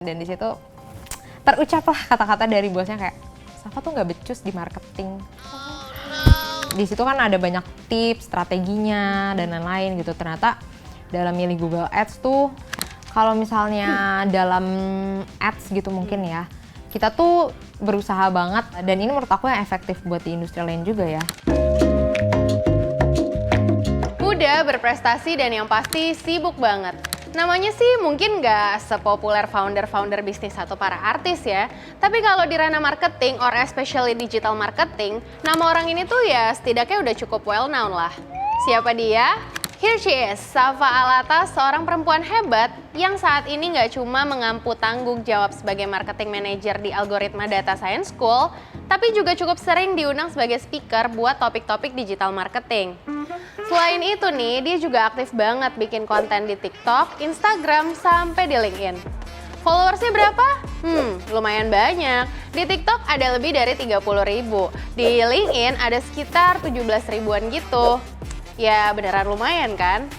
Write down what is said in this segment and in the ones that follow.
Dan di situ terucaplah kata-kata dari bosnya kayak, Safa tuh nggak becus di marketing. Di situ kan ada banyak tips, strateginya dan lain-lain gitu. Ternyata dalam milih Google Ads tuh, kalau misalnya dalam ads gitu mungkin ya, kita tuh berusaha banget, dan ini menurut aku yang efektif buat di industri lain juga ya. Muda, berprestasi, dan yang pasti sibuk banget. Namanya sih mungkin nggak sepopuler founder-founder bisnis atau para artis ya. Tapi kalau di ranah marketing, or especially digital marketing, nama orang ini tuh ya setidaknya udah cukup well known lah. Siapa dia? Here she is, Safa Alata, seorang perempuan hebat yang saat ini nggak cuma mengampu tanggung jawab sebagai marketing manager di Algoritma Data Science School, tapi juga cukup sering diundang sebagai speaker buat topik-topik digital marketing. Selain itu nih, dia juga aktif banget bikin konten di TikTok, Instagram, sampai di LinkedIn. Followersnya berapa? Lumayan banyak. Di TikTok ada lebih dari 30.000. Di LinkedIn ada sekitar 17 ribuan gitu. Ya beneran lumayan kan?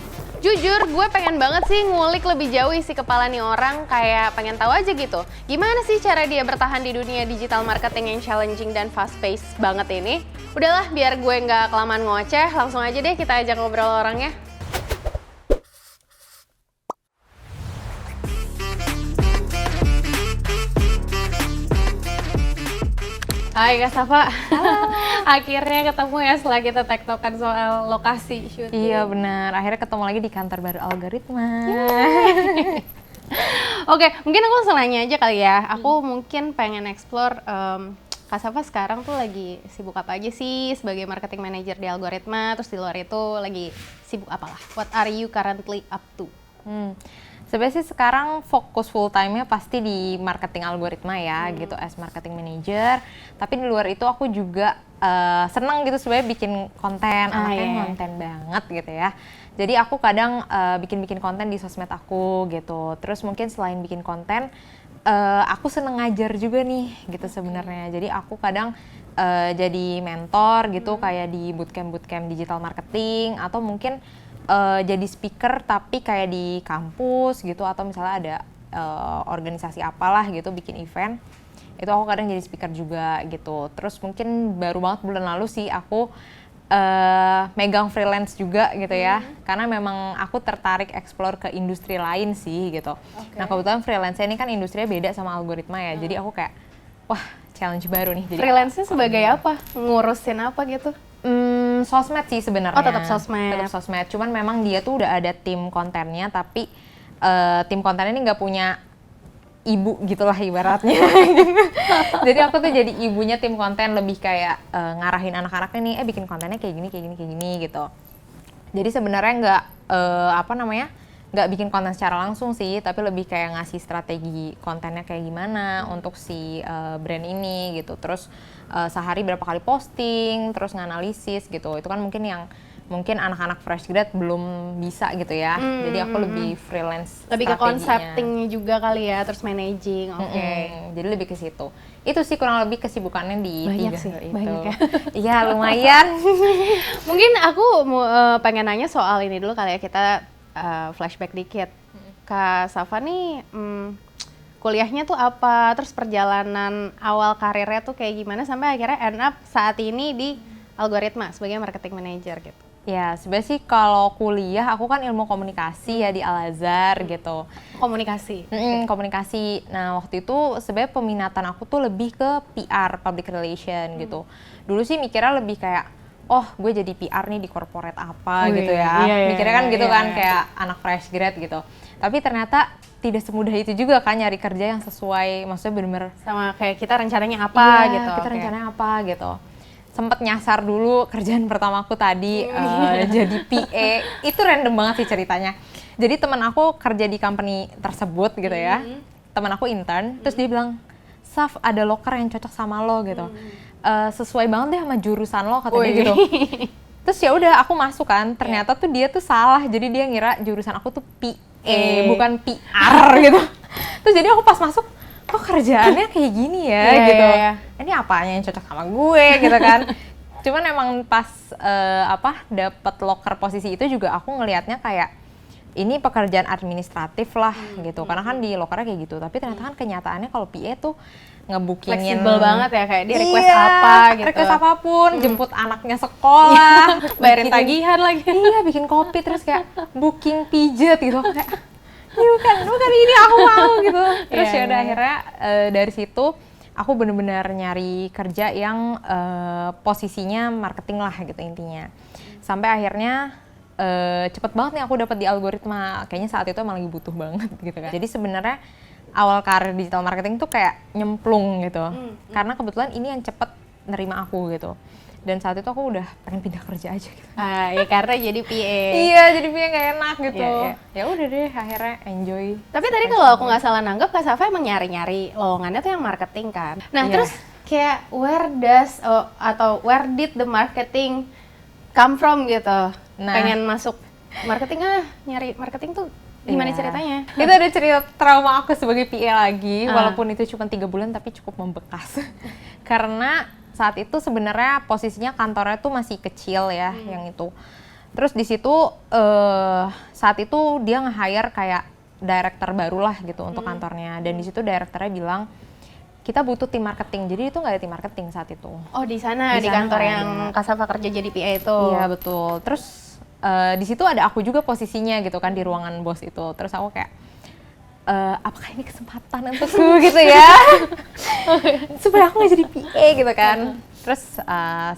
Jujur, gue pengen banget sih ngulik lebih jauh isi kepala nih orang, kayak pengen tahu aja gitu. Gimana sih cara dia bertahan di dunia digital marketing yang challenging dan fast paced banget ini? Udahlah, biar gue nggak kelamaan ngoceh, langsung aja deh kita ajak ngobrol orangnya. Hai Kak Safa. Akhirnya ketemu ya setelah kita tektokan soal lokasi syuting. Iya benar, akhirnya ketemu lagi di kantor baru Algoritma. Oke, mungkin aku langsung nanya aja kali ya. Aku mungkin pengen explore Kak Safa sekarang tuh lagi sibuk apa aja sih sebagai marketing manager di Algoritma, terus di luar itu lagi sibuk apalah? What are you currently up to? Sebenarnya sih sekarang fokus full time-nya pasti di marketing Algoritma ya, gitu as marketing manager. Tapi di luar itu aku juga seneng gitu sebenarnya bikin konten, anaknya konten banget gitu ya. Jadi aku kadang bikin konten di sosmed aku gitu. Terus mungkin selain bikin konten, aku seneng ngajar juga nih gitu sebenarnya. Jadi aku kadang jadi mentor gitu, kayak di bootcamp digital marketing, atau mungkin jadi speaker tapi kayak di kampus gitu, atau misalnya ada organisasi apalah gitu bikin event, itu aku kadang jadi speaker juga gitu. Terus mungkin baru banget bulan lalu sih aku megang freelance juga gitu ya, karena memang aku tertarik explore ke industri lain sih gitu. Nah kebetulan freelance ini kan industrinya beda sama Algoritma ya, jadi aku kayak wah challenge baru nih. Freelance-nya sebagai apa? Ngurusin apa gitu? Sosmed sih sebenarnya. Oh, tetap sosmed. Tetap sosmed. Cuman memang dia tuh udah ada tim kontennya, tapi tim kontennya ini nggak punya ibu gitulah ibaratnya. Jadi aku tuh jadi ibunya tim konten, lebih kayak ngarahin anak-anaknya nih, bikin kontennya kayak gini gitu. Jadi sebenarnya nggak bikin konten secara langsung sih, tapi lebih kayak ngasih strategi kontennya kayak gimana untuk si brand ini gitu. Terus sehari berapa kali posting, terus nganalisis gitu. Itu kan mungkin anak-anak fresh grad belum bisa gitu ya. Jadi aku lebih freelance. Lebih ke konseptingnya juga kali ya, terus managing. Jadi lebih ke situ. Itu sih kurang lebih kesibukannya di banyak tiga sih, itu. banyak ya. Iya lumayan. Mungkin aku pengen nanya soal ini dulu kali ya, kita flashback dikit. Kak Safa nih kuliahnya tuh apa, terus perjalanan awal karirnya tuh kayak gimana sampai akhirnya end up saat ini di Algoritma sebagai marketing manager gitu. Ya sebenarnya sih kalau kuliah aku kan ilmu komunikasi ya di Al-Azhar gitu. Komunikasi. Komunikasi. Nah waktu itu sebenarnya peminatan aku tuh lebih ke PR, public relation gitu. Dulu sih mikirnya lebih kayak, oh gue jadi PR nih di corporate apa gitu ya. Mikirnya kan gitu kan, kayak anak fresh grad gitu. Tapi ternyata tidak semudah itu juga kan nyari kerja yang sesuai, maksudnya bener-bener sama kayak kita rencananya apa gitu. Kita rencananya apa gitu. Sempet nyasar dulu kerjaan pertama aku tadi jadi PA. Itu random banget sih ceritanya. Jadi teman aku kerja di company tersebut gitu ya. Teman aku intern, terus dia bilang, Saf ada loker yang cocok sama lo gitu. Sesuai banget deh sama jurusan lo kata dia gitu. Terus ya udah aku masuk kan. Ternyata tuh dia tuh salah. Jadi dia ngira jurusan aku tuh PA bukan PR gitu. Terus jadi aku pas masuk, kok kerjaannya kayak gini ya gitu. Ini apanya yang cocok sama gue gitu kan. Cuman emang pas dapet loker posisi itu juga aku ngelihatnya kayak ini pekerjaan administratif lah gitu, karena kan di lokernya kayak gitu. Tapi ternyata kan kenyataannya kalau PA tuh ngebukingin Fleksibel banget ya, kayak di request apa gitu. Request apapun, jemput anaknya sekolah, Bayarin bikin- tagihan lagi. Iya, bikin kopi, terus kayak booking pijet gitu. Kayak, bukan ini aku mau gitu. Terus Iya, ya udah iya. akhirnya dari situ aku bener-bener nyari kerja yang posisinya marketing lah gitu intinya. Sampai akhirnya cepet banget nih aku dapat di algoritma. Kayaknya saat itu emang lagi butuh banget gitu kan. Jadi sebenarnya awal karir digital marketing tuh kayak nyemplung gitu. Karena kebetulan ini yang cepet nerima aku gitu. Dan saat itu aku udah pengen pindah kerja aja gitu. Ya karena jadi PA. Iya, jadi dia nggak enak gitu. Iya, iya. Ya udah deh, akhirnya enjoy. Tapi tadi kalau aku nggak salah nanggap, Kak Safa emang nyari-nyari lowongannya tuh yang marketing kan. Nah Iya. terus kayak where did the marketing come from gitu? Nah. Pengen masuk marketing, nyari marketing tuh gimana Iya. ceritanya? Itu ada cerita trauma aku sebagai PA lagi, Ah. walaupun itu cuma 3 bulan tapi cukup membekas. Karena saat itu sebenarnya posisinya kantornya tuh masih kecil ya, yang itu. Terus di situ saat itu dia nge-hire kayak director baru lah gitu untuk kantornya. Dan di situ directornya bilang kita butuh tim marketing. Jadi itu nggak ada tim marketing saat itu. Oh di sana, di sana kantor nggak yang ada. Kak Safa kerja jadi PA itu. Iya betul. Terus di situ ada aku juga posisinya gitu kan di ruangan bos itu. Terus aku kayak apakah ini kesempatan untukku gitu ya? Supaya aku nggak jadi PA gitu kan. Terus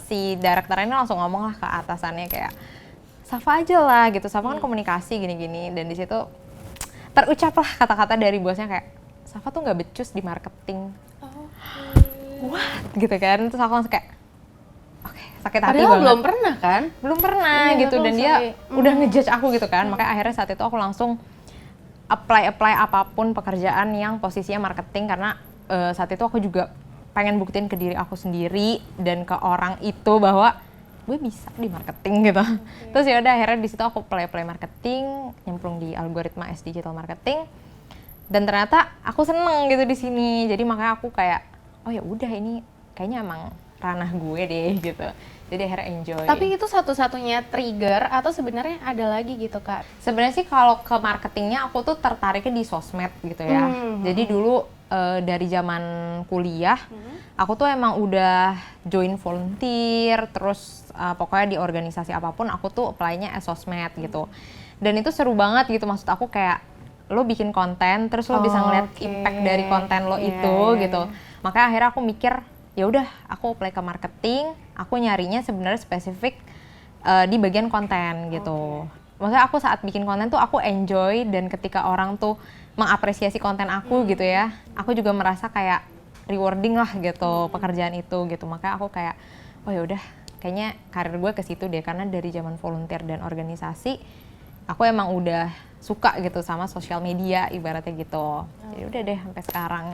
si direkturnya ini langsung ngomong lah ke atasannya kayak Safa aja lah gitu. Safa kan komunikasi gini-gini, dan di situ terucaplah kata-kata dari bosnya kayak Safa tuh nggak becus di marketing. What? Gitu kan. Terus aku langsung kayak oke, sakit hati Padahal banget. belum pernah kan? Belum pernah Iya, gitu, betul dan dia sih. udah ngejudge aku gitu kan. Makanya akhirnya saat itu aku langsung apply apapun pekerjaan yang posisinya marketing, karena saat itu aku juga pengen buktiin ke diri aku sendiri dan ke orang itu bahwa gue bisa di marketing gitu. Terus ya udah akhirnya di situ aku apply marketing, nyemplung di algoritma S digital marketing, dan ternyata aku seneng gitu di sini. Jadi makanya aku kayak oh ya udah ini kayaknya emang ranah gue deh gitu. Jadi akhirnya enjoy. Tapi itu satu-satunya trigger atau sebenarnya ada lagi gitu Kak? Sebenarnya sih kalau ke marketingnya aku tuh tertariknya di sosmed gitu ya. Jadi dulu dari zaman kuliah aku tuh emang udah join volunteer, terus pokoknya di organisasi apapun aku tuh apply-nya sosmed gitu. Dan itu seru banget gitu, maksud aku kayak lo bikin konten terus lo bisa ngeliat Oke. impact dari konten lo Iya, itu iya, gitu. Makanya akhirnya aku mikir ya udah aku apply ke marketing, aku nyarinya sebenarnya spesifik di bagian konten gitu. Maksudnya aku saat bikin konten tuh aku enjoy, dan ketika orang tuh mengapresiasi konten aku gitu ya, aku juga merasa kayak rewarding lah gitu pekerjaan itu gitu. Makanya aku kayak oh ya udah kayaknya karir gue ke situ deh, karena dari zaman volunteer dan organisasi aku emang udah suka gitu sama sosial media ibaratnya gitu. Jadi udah deh sampai sekarang.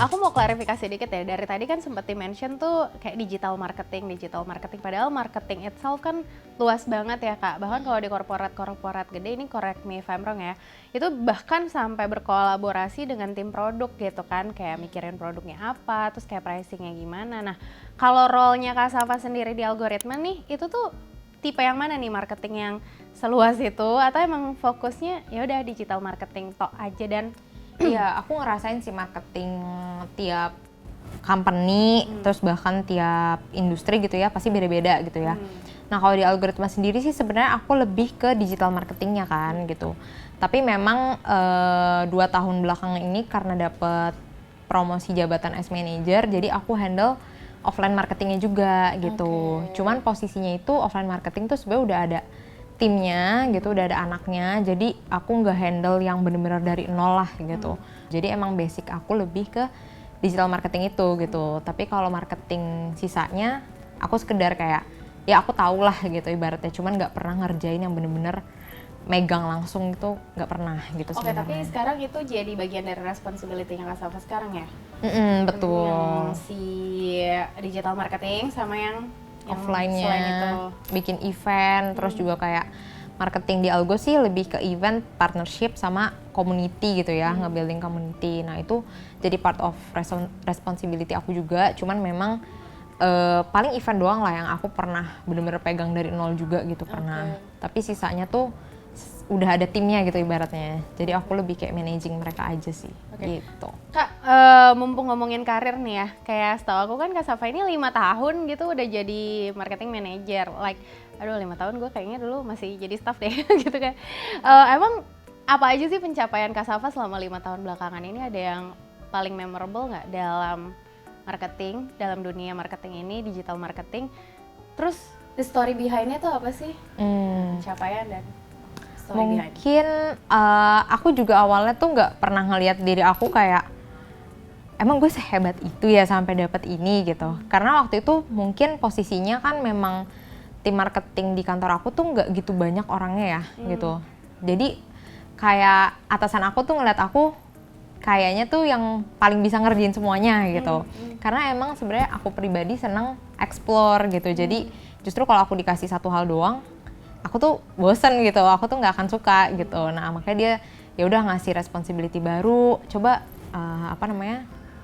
Aku mau klarifikasi dikit ya, dari tadi kan sempat di-mention tuh kayak digital marketing. Padahal marketing itself kan luas banget ya Kak. Bahkan kalau di korporat gede, ini correct me if I'm wrong ya, itu bahkan sampai berkolaborasi dengan tim produk gitu kan, kayak mikirin produknya apa, terus kayak pricingnya gimana. Nah kalau role-nya Kak Safa sendiri di algoritma nih, itu tuh tipe yang mana nih, marketing yang seluas itu atau emang fokusnya ya udah digital marketing tok aja? Dan Iya, aku ngerasain sih marketing tiap company, terus bahkan tiap industri gitu ya, pasti beda-beda gitu ya. Nah kalau di algoritma sendiri sih sebenarnya aku lebih ke digital marketingnya kan gitu. Tapi memang 2 tahun belakangan ini karena dapet promosi jabatan as manager, jadi aku handle offline marketingnya juga gitu. Cuman posisinya itu offline marketing tuh sebenarnya udah ada timnya gitu, udah ada anaknya, jadi aku nggak handle yang bener-bener dari nol lah gitu. Jadi emang basic aku lebih ke digital marketing itu gitu. Tapi kalau marketing sisanya aku sekedar kayak ya aku tahu lah gitu ibaratnya, cuman nggak pernah ngerjain yang bener-bener megang langsung itu, nggak pernah gitu Oke, tapi sebenarnya. sekarang itu jadi bagian dari responsibility-nya Kak Safa sekarang ya? Betul. Yang si digital marketing sama yang selain Offline-nya, itu. bikin event, terus juga kayak marketing di Algo sih lebih ke event, partnership sama community gitu ya, nge-building community. Nah itu jadi part of responsibility aku juga, cuman memang paling event doang lah yang aku pernah bener-bener pegang dari nol juga gitu pernah. Tapi sisanya tuh udah ada timnya gitu ibaratnya. Jadi aku lebih kayak managing mereka aja sih. Gitu. Kak, mumpung ngomongin karir nih ya, kayak setahu aku kan Kak Safa ini 5 tahun gitu udah jadi marketing manager. Like, aduh 5 tahun gue kayaknya dulu masih jadi staff deh gitu kan. Emang apa aja sih pencapaian Kak Safa selama 5 tahun belakangan ini, ada yang paling memorable nggak dalam marketing, dalam dunia marketing ini, digital marketing? Terus the story behind-nya tuh apa sih? Pencapaian dan story behind. Mungkin aku juga awalnya tuh nggak pernah ngelihat diri aku kayak emang gue sehebat itu ya sampai dapat ini gitu. Karena waktu itu mungkin posisinya kan memang tim marketing di kantor aku tuh nggak gitu banyak orangnya ya gitu. Jadi kayak atasan aku tuh ngeliat aku kayaknya tuh yang paling bisa ngerjain semuanya gitu. Karena emang sebenarnya aku pribadi seneng explore gitu. Jadi justru kalau aku dikasih satu hal doang, aku tuh bosen gitu, aku tuh nggak akan suka gitu. Nah makanya dia ya udah ngasih responsibility baru, coba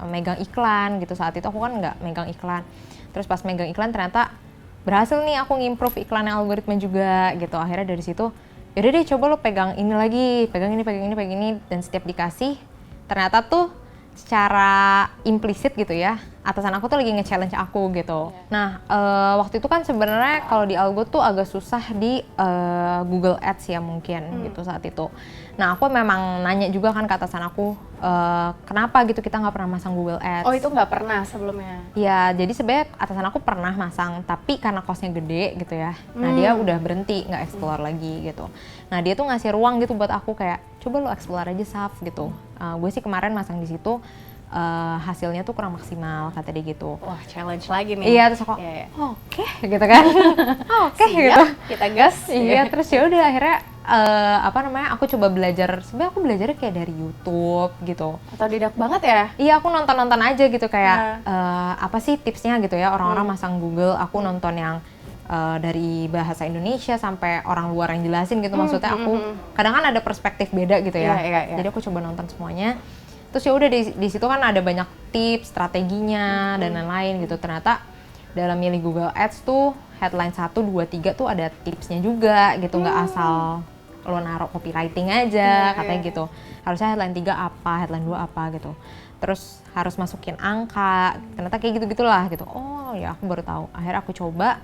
megang iklan gitu. Saat itu aku kan nggak megang iklan, terus pas megang iklan ternyata berhasil nih aku ngimprove iklannya algoritma juga gitu. Akhirnya dari situ yaudah deh coba lo pegang ini lagi, pegang ini, dan setiap dikasih ternyata tuh secara implisit gitu ya, atasan aku tuh lagi nge-challenge aku gitu. Nah, waktu itu kan sebenarnya kalau di Algo tuh agak susah di Google Ads ya mungkin gitu saat itu. Nah, aku memang nanya juga kan ke atasan aku, kenapa gitu kita nggak pernah masang Google Ads. Oh, itu nggak pernah sebelumnya? Ya, jadi sebenarnya atasan aku pernah masang, tapi karena costnya gede gitu ya. Nah, dia udah berhenti, nggak explore lagi gitu. Nah, dia tuh ngasih ruang gitu buat aku kayak, coba lo explore aja Saf gitu. Gue sih kemarin masang di situ, hasilnya tuh kurang maksimal kata dia gitu. Wah, challenge lagi nih. Iya, terus aku oke gitu kan. Oke gitu. Kita gas. Iya, terus ya udah akhirnya aku coba belajar. Sebenarnya aku belajarnya kayak dari YouTube gitu. Otodidak banget ya? Iya, aku nonton aja gitu kayak apa sih tipsnya gitu ya, orang-orang masang Google. Aku nonton yang dari bahasa Indonesia sampai orang luar yang jelasin gitu. Maksudnya aku kadang kan ada perspektif beda gitu ya. Jadi aku coba nonton semuanya. Terus ya udah di situ kan ada banyak tips, strateginya dan lain-lain gitu. Ternyata dalam milih Google Ads tuh headline 1, 2, 3 tuh ada tipsnya juga gitu. Nggak asal lo naruh copywriting aja katanya gitu. Harusnya headline 3 apa, headline 2 apa gitu. Terus harus masukin angka. Ternyata kayak gitu-gitulah gitu. Oh ya aku baru tahu. Akhirnya aku coba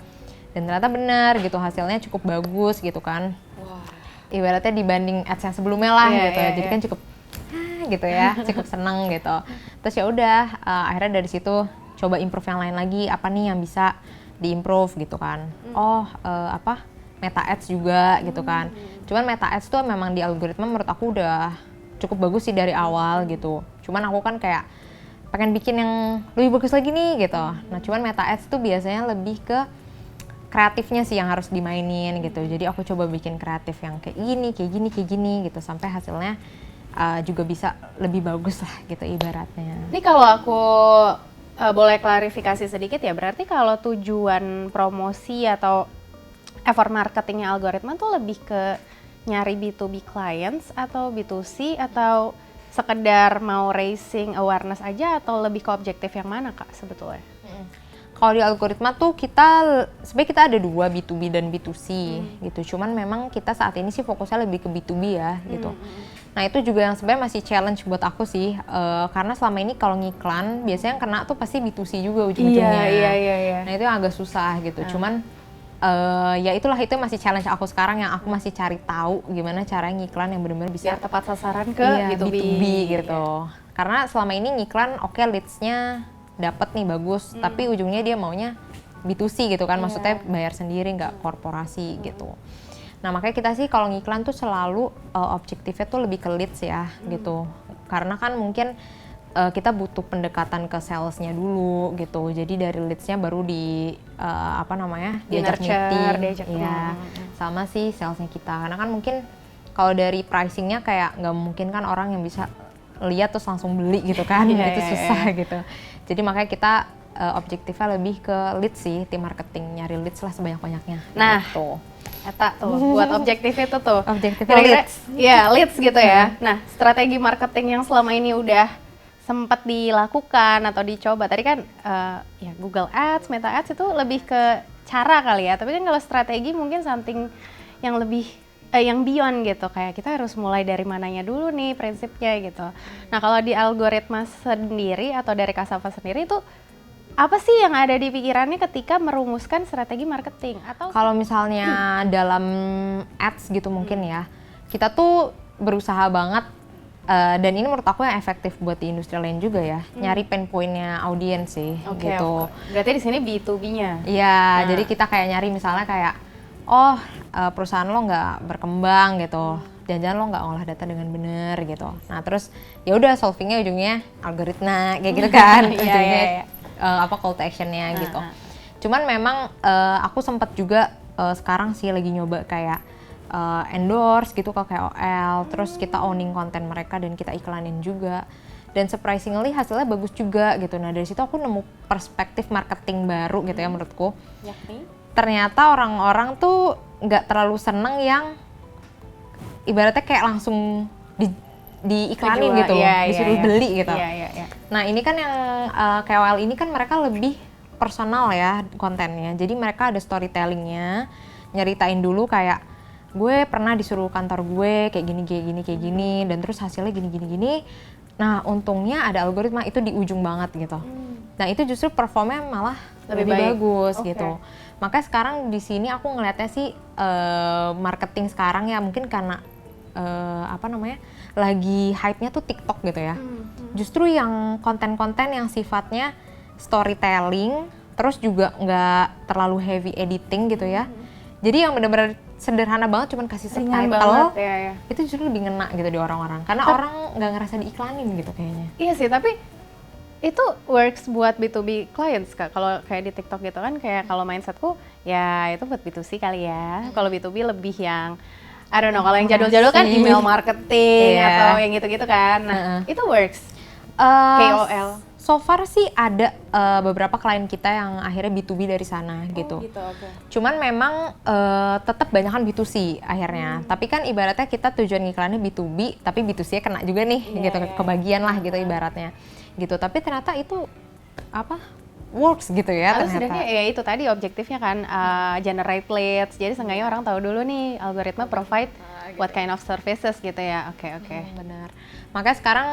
dan ternyata benar gitu, hasilnya cukup bagus gitu kan. Ibaratnya dibanding ads yang sebelumnya lah gitu. Jadi kan cukup gitu ya, cukup seneng gitu. Terus ya udah akhirnya dari situ coba improve yang lain lagi, apa nih yang bisa diimprove gitu kan. Meta ads juga gitu kan. Cuman meta ads tuh memang di algoritma menurut aku udah cukup bagus sih dari awal gitu. Cuman aku kan kayak pengen bikin yang lebih bagus lagi nih gitu. Nah cuman meta ads tuh biasanya lebih ke kreatifnya sih yang harus dimainin gitu. Jadi aku coba bikin kreatif yang kayak gini gitu sampai hasilnya juga bisa lebih bagus lah gitu ibaratnya. Ini kalau aku boleh klarifikasi sedikit ya, berarti kalau tujuan promosi atau effort marketingnya algoritma tuh lebih ke nyari B2B clients atau B2C atau sekedar mau raising awareness aja, atau lebih ke objektif yang mana Kak sebetulnya? Kalau di algoritma tuh sebenarnya kita ada dua, B2B dan B2C gitu. Cuman memang kita saat ini sih fokusnya lebih ke B2B ya gitu. Nah itu juga yang sebenarnya masih challenge buat aku sih, karena selama ini kalau ngiklan biasanya yang kena tuh pasti B2C juga ujung-ujungnya. Iya. Nah itu yang agak susah gitu. Cuman ya itulah, itu masih challenge aku sekarang, yang aku masih cari tahu gimana cara ngiklan yang benar-benar bisa biar tepat sasaran ke B2B gitu. Karena selama ini ngiklan leads-nya dapat nih bagus, tapi ujungnya dia maunya B2C gitu kan, maksudnya bayar sendiri nggak korporasi gitu. Nah makanya kita sih kalau ngiklan tuh selalu objektifnya tuh lebih ke leads ya gitu, karena kan mungkin kita butuh pendekatan ke salesnya dulu gitu, jadi dari leadsnya baru diajak meeting ya sama si salesnya kita, karena kan mungkin kalau dari pricingnya kayak nggak mungkin kan orang yang bisa lihat terus langsung beli gitu kan, itu susah gitu. Jadi makanya kita objektifnya lebih ke leads sih, tim marketing nyari leads lah sebanyak-banyaknya. Nah, gitu. Eta tuh buat objektif itu tuh. Objektifnya leads. Iya, leads gitu ya. Nah, strategi marketing yang selama ini udah sempat dilakukan atau dicoba? Tadi kan ya Google Ads, Meta Ads itu lebih ke cara kali ya. Tapi kan kalau strategi mungkin something yang lebih yang beyond gitu. Kayak kita harus mulai dari mananya dulu nih prinsipnya gitu. Nah kalau di algoritma sendiri atau dari Cassava sendiri itu apa sih yang ada di pikirannya ketika merumuskan strategi marketing? Atau Kalau misalnya dalam ads gitu mungkin ya, kita tuh berusaha banget dan ini menurut aku yang efektif buat di industri lain juga ya, nyari pain point-nya audiens sih gitu. Berarti di sini B2B-nya. Iya, jadi kita kayak nyari misalnya kayak perusahaan lo nggak berkembang gitu. Jangan-jangan lo nggak ngolah data dengan bener gitu. Nah terus ya udah solvingnya ujungnya algoritma kayak gitu kan, ujungnya call to action-nya gitu. Cuman memang aku sempat juga sekarang sih lagi nyoba kayak endorse gitu ke KOL, terus kita owning konten mereka dan kita iklanin juga. Dan surprisingly hasilnya bagus juga gitu. Nah dari situ aku nemu perspektif marketing baru gitu ya menurutku. Yakni? Ternyata orang-orang tuh nggak terlalu seneng yang ibaratnya kayak langsung diiklanin gitu, disuruh beli gitu. Nah ini kan yang KOL ini kan mereka lebih personal ya kontennya, jadi mereka ada storytellingnya, nyeritain dulu kayak gue pernah disuruh kantor gue kayak gini, dan terus hasilnya gini. Nah untungnya ada algoritma itu di ujung banget gitu. Nah itu justru performnya malah lebih bagus gitu. Makanya sekarang di sini aku ngelihatnya sih marketing sekarang ya mungkin karena lagi hype-nya tuh TikTok gitu ya. Justru yang konten-konten yang sifatnya storytelling, terus juga nggak terlalu heavy editing gitu ya. Jadi yang benar-benar sederhana banget, cuman kasih subtitle, itu justru lebih ngena gitu di orang-orang. Karena orang nggak ngerasa diiklanin gitu kayaknya. Iya sih, tapi itu works buat B2B clients Kak. Kalau kayak di TikTok gitu kan, kayak kalau mindsetku ya itu buat B2C kali ya. Kalau B2B lebih yang I don't know, kalau yang jadul-jadul kan email marketing atau yang gitu-gitu kan. Nah, itu works. KOL. So far sih ada beberapa klien kita yang akhirnya B2B dari sana gitu. Cuman memang tetap banyakan B2C akhirnya. Tapi kan ibaratnya kita tujuan iklannya B2B, tapi B2C-nya kena juga nih gitu, kebagian lah gitu ibaratnya. Gitu. Tapi ternyata itu works gitu ya ternyata. Ternyata. Ya itu tadi objektifnya kan generate leads. Jadi seenggaknya orang tahu dulu nih algoritma provide what kind of services gitu ya. Oke. Benar. Makanya sekarang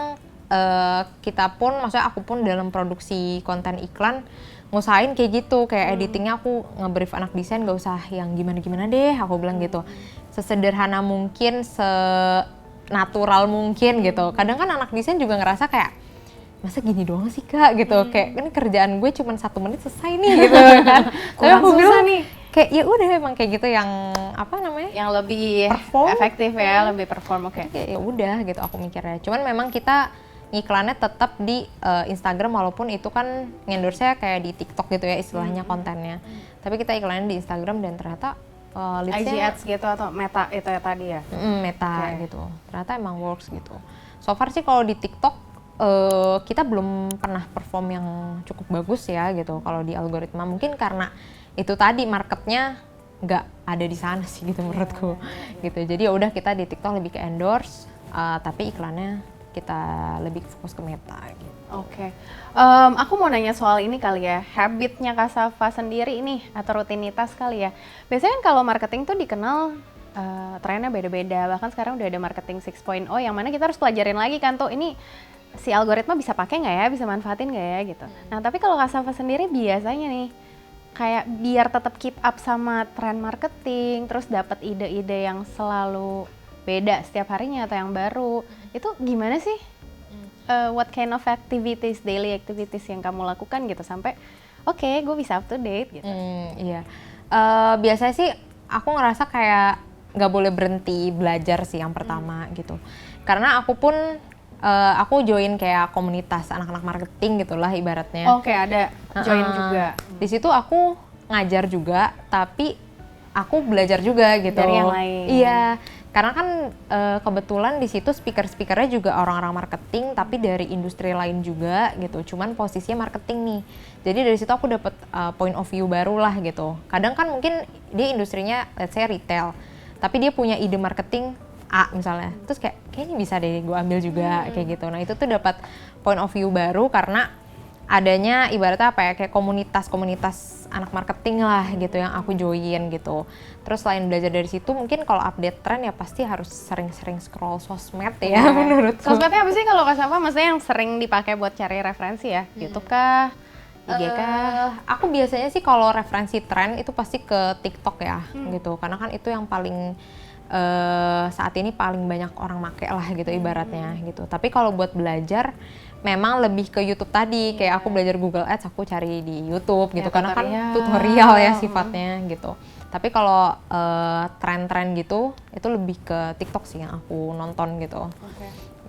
kita pun, maksudnya aku pun dalam produksi konten iklan ngusahain kayak gitu, kayak editingnya aku nge-brief anak desain gak usah yang gimana-gimana deh, aku bilang gitu. Sesederhana mungkin, senatural mungkin gitu. Kadang kan anak desain juga ngerasa kayak masa gini doang sih Kak gitu, kayak kan kerjaan gue cuma 1 menit selesai nih gitu kan. Tapi aku bilang nih kayak ya udah emang kayak gitu yang yang lebih efektif ya, lebih perform. Ya udah gitu aku mikirnya. Cuman memang kita iklannya tetap di Instagram, walaupun itu kan endorse-nya kayak di TikTok gitu ya istilahnya kontennya. Tapi kita iklannya di Instagram dan ternyata IG Ads gitu atau Meta itu ya tadi ya? Meta gitu. Ternyata emang works gitu. So far sih kalau di TikTok kita belum pernah perform yang cukup bagus ya gitu kalau di algoritma, mungkin karena itu tadi marketnya nggak ada di sana sih gitu menurutku gitu. Jadi ya udah kita di TikTok lebih ke endorse, tapi iklannya kita lebih fokus ke Meta gitu. Aku mau nanya soal ini kali ya, habitnya Cassava sendiri ini atau rutinitas kali ya. Biasanya kan kalau marketing tuh dikenal trennya beda-beda, bahkan sekarang udah ada marketing 6.0 yang mana kita harus pelajarin lagi kan tuh ini si algoritma bisa pakai nggak ya, bisa manfaatin nggak ya gitu. Nah tapi kalau Cassava sendiri biasanya nih kayak biar tetap keep up sama tren marketing, terus dapat ide-ide yang selalu beda setiap harinya atau yang baru, itu gimana sih? What kind of activities, daily activities yang kamu lakukan gitu sampai oke, gue bisa up to date gitu. Iya, biasanya sih aku ngerasa kayak nggak boleh berhenti belajar sih yang pertama gitu. Karena aku pun aku join kayak komunitas anak-anak marketing gitulah ibaratnya. Ada join juga. Di situ aku ngajar juga, tapi aku belajar juga gitu. Dari yang lain. Iya, karena kan kebetulan di situ speaker-speakernya juga orang-orang marketing, tapi dari industri lain juga gitu. Cuman posisinya marketing nih. Jadi dari situ aku dapat point of view baru lah gitu. Kadang kan mungkin dia industrinya let's say retail, tapi dia punya ide marketing A misalnya, terus kayaknya bisa deh gue ambil juga kayak gitu. Nah itu tuh dapat point of view baru karena adanya ibaratnya apa ya, kayak komunitas anak marketing lah gitu yang aku join gitu. Terus selain belajar dari situ, mungkin kalau update tren ya pasti harus sering-sering scroll sosmed ya menurutku. Sosmednya apa sih kalau Kak Safa? Maksudnya yang sering dipakai buat cari referensi ya? YouTube kah? IG kah? Aku biasanya sih kalau referensi tren itu pasti ke TikTok ya gitu, karena kan itu yang paling saat ini paling banyak orang make lah gitu ibaratnya gitu. Tapi kalau buat belajar memang lebih ke YouTube tadi, kayak aku belajar Google Ads aku cari di YouTube gitu, karena kan tutorial ya sifatnya gitu. Tapi kalau tren-tren gitu itu lebih ke TikTok sih yang aku nonton gitu.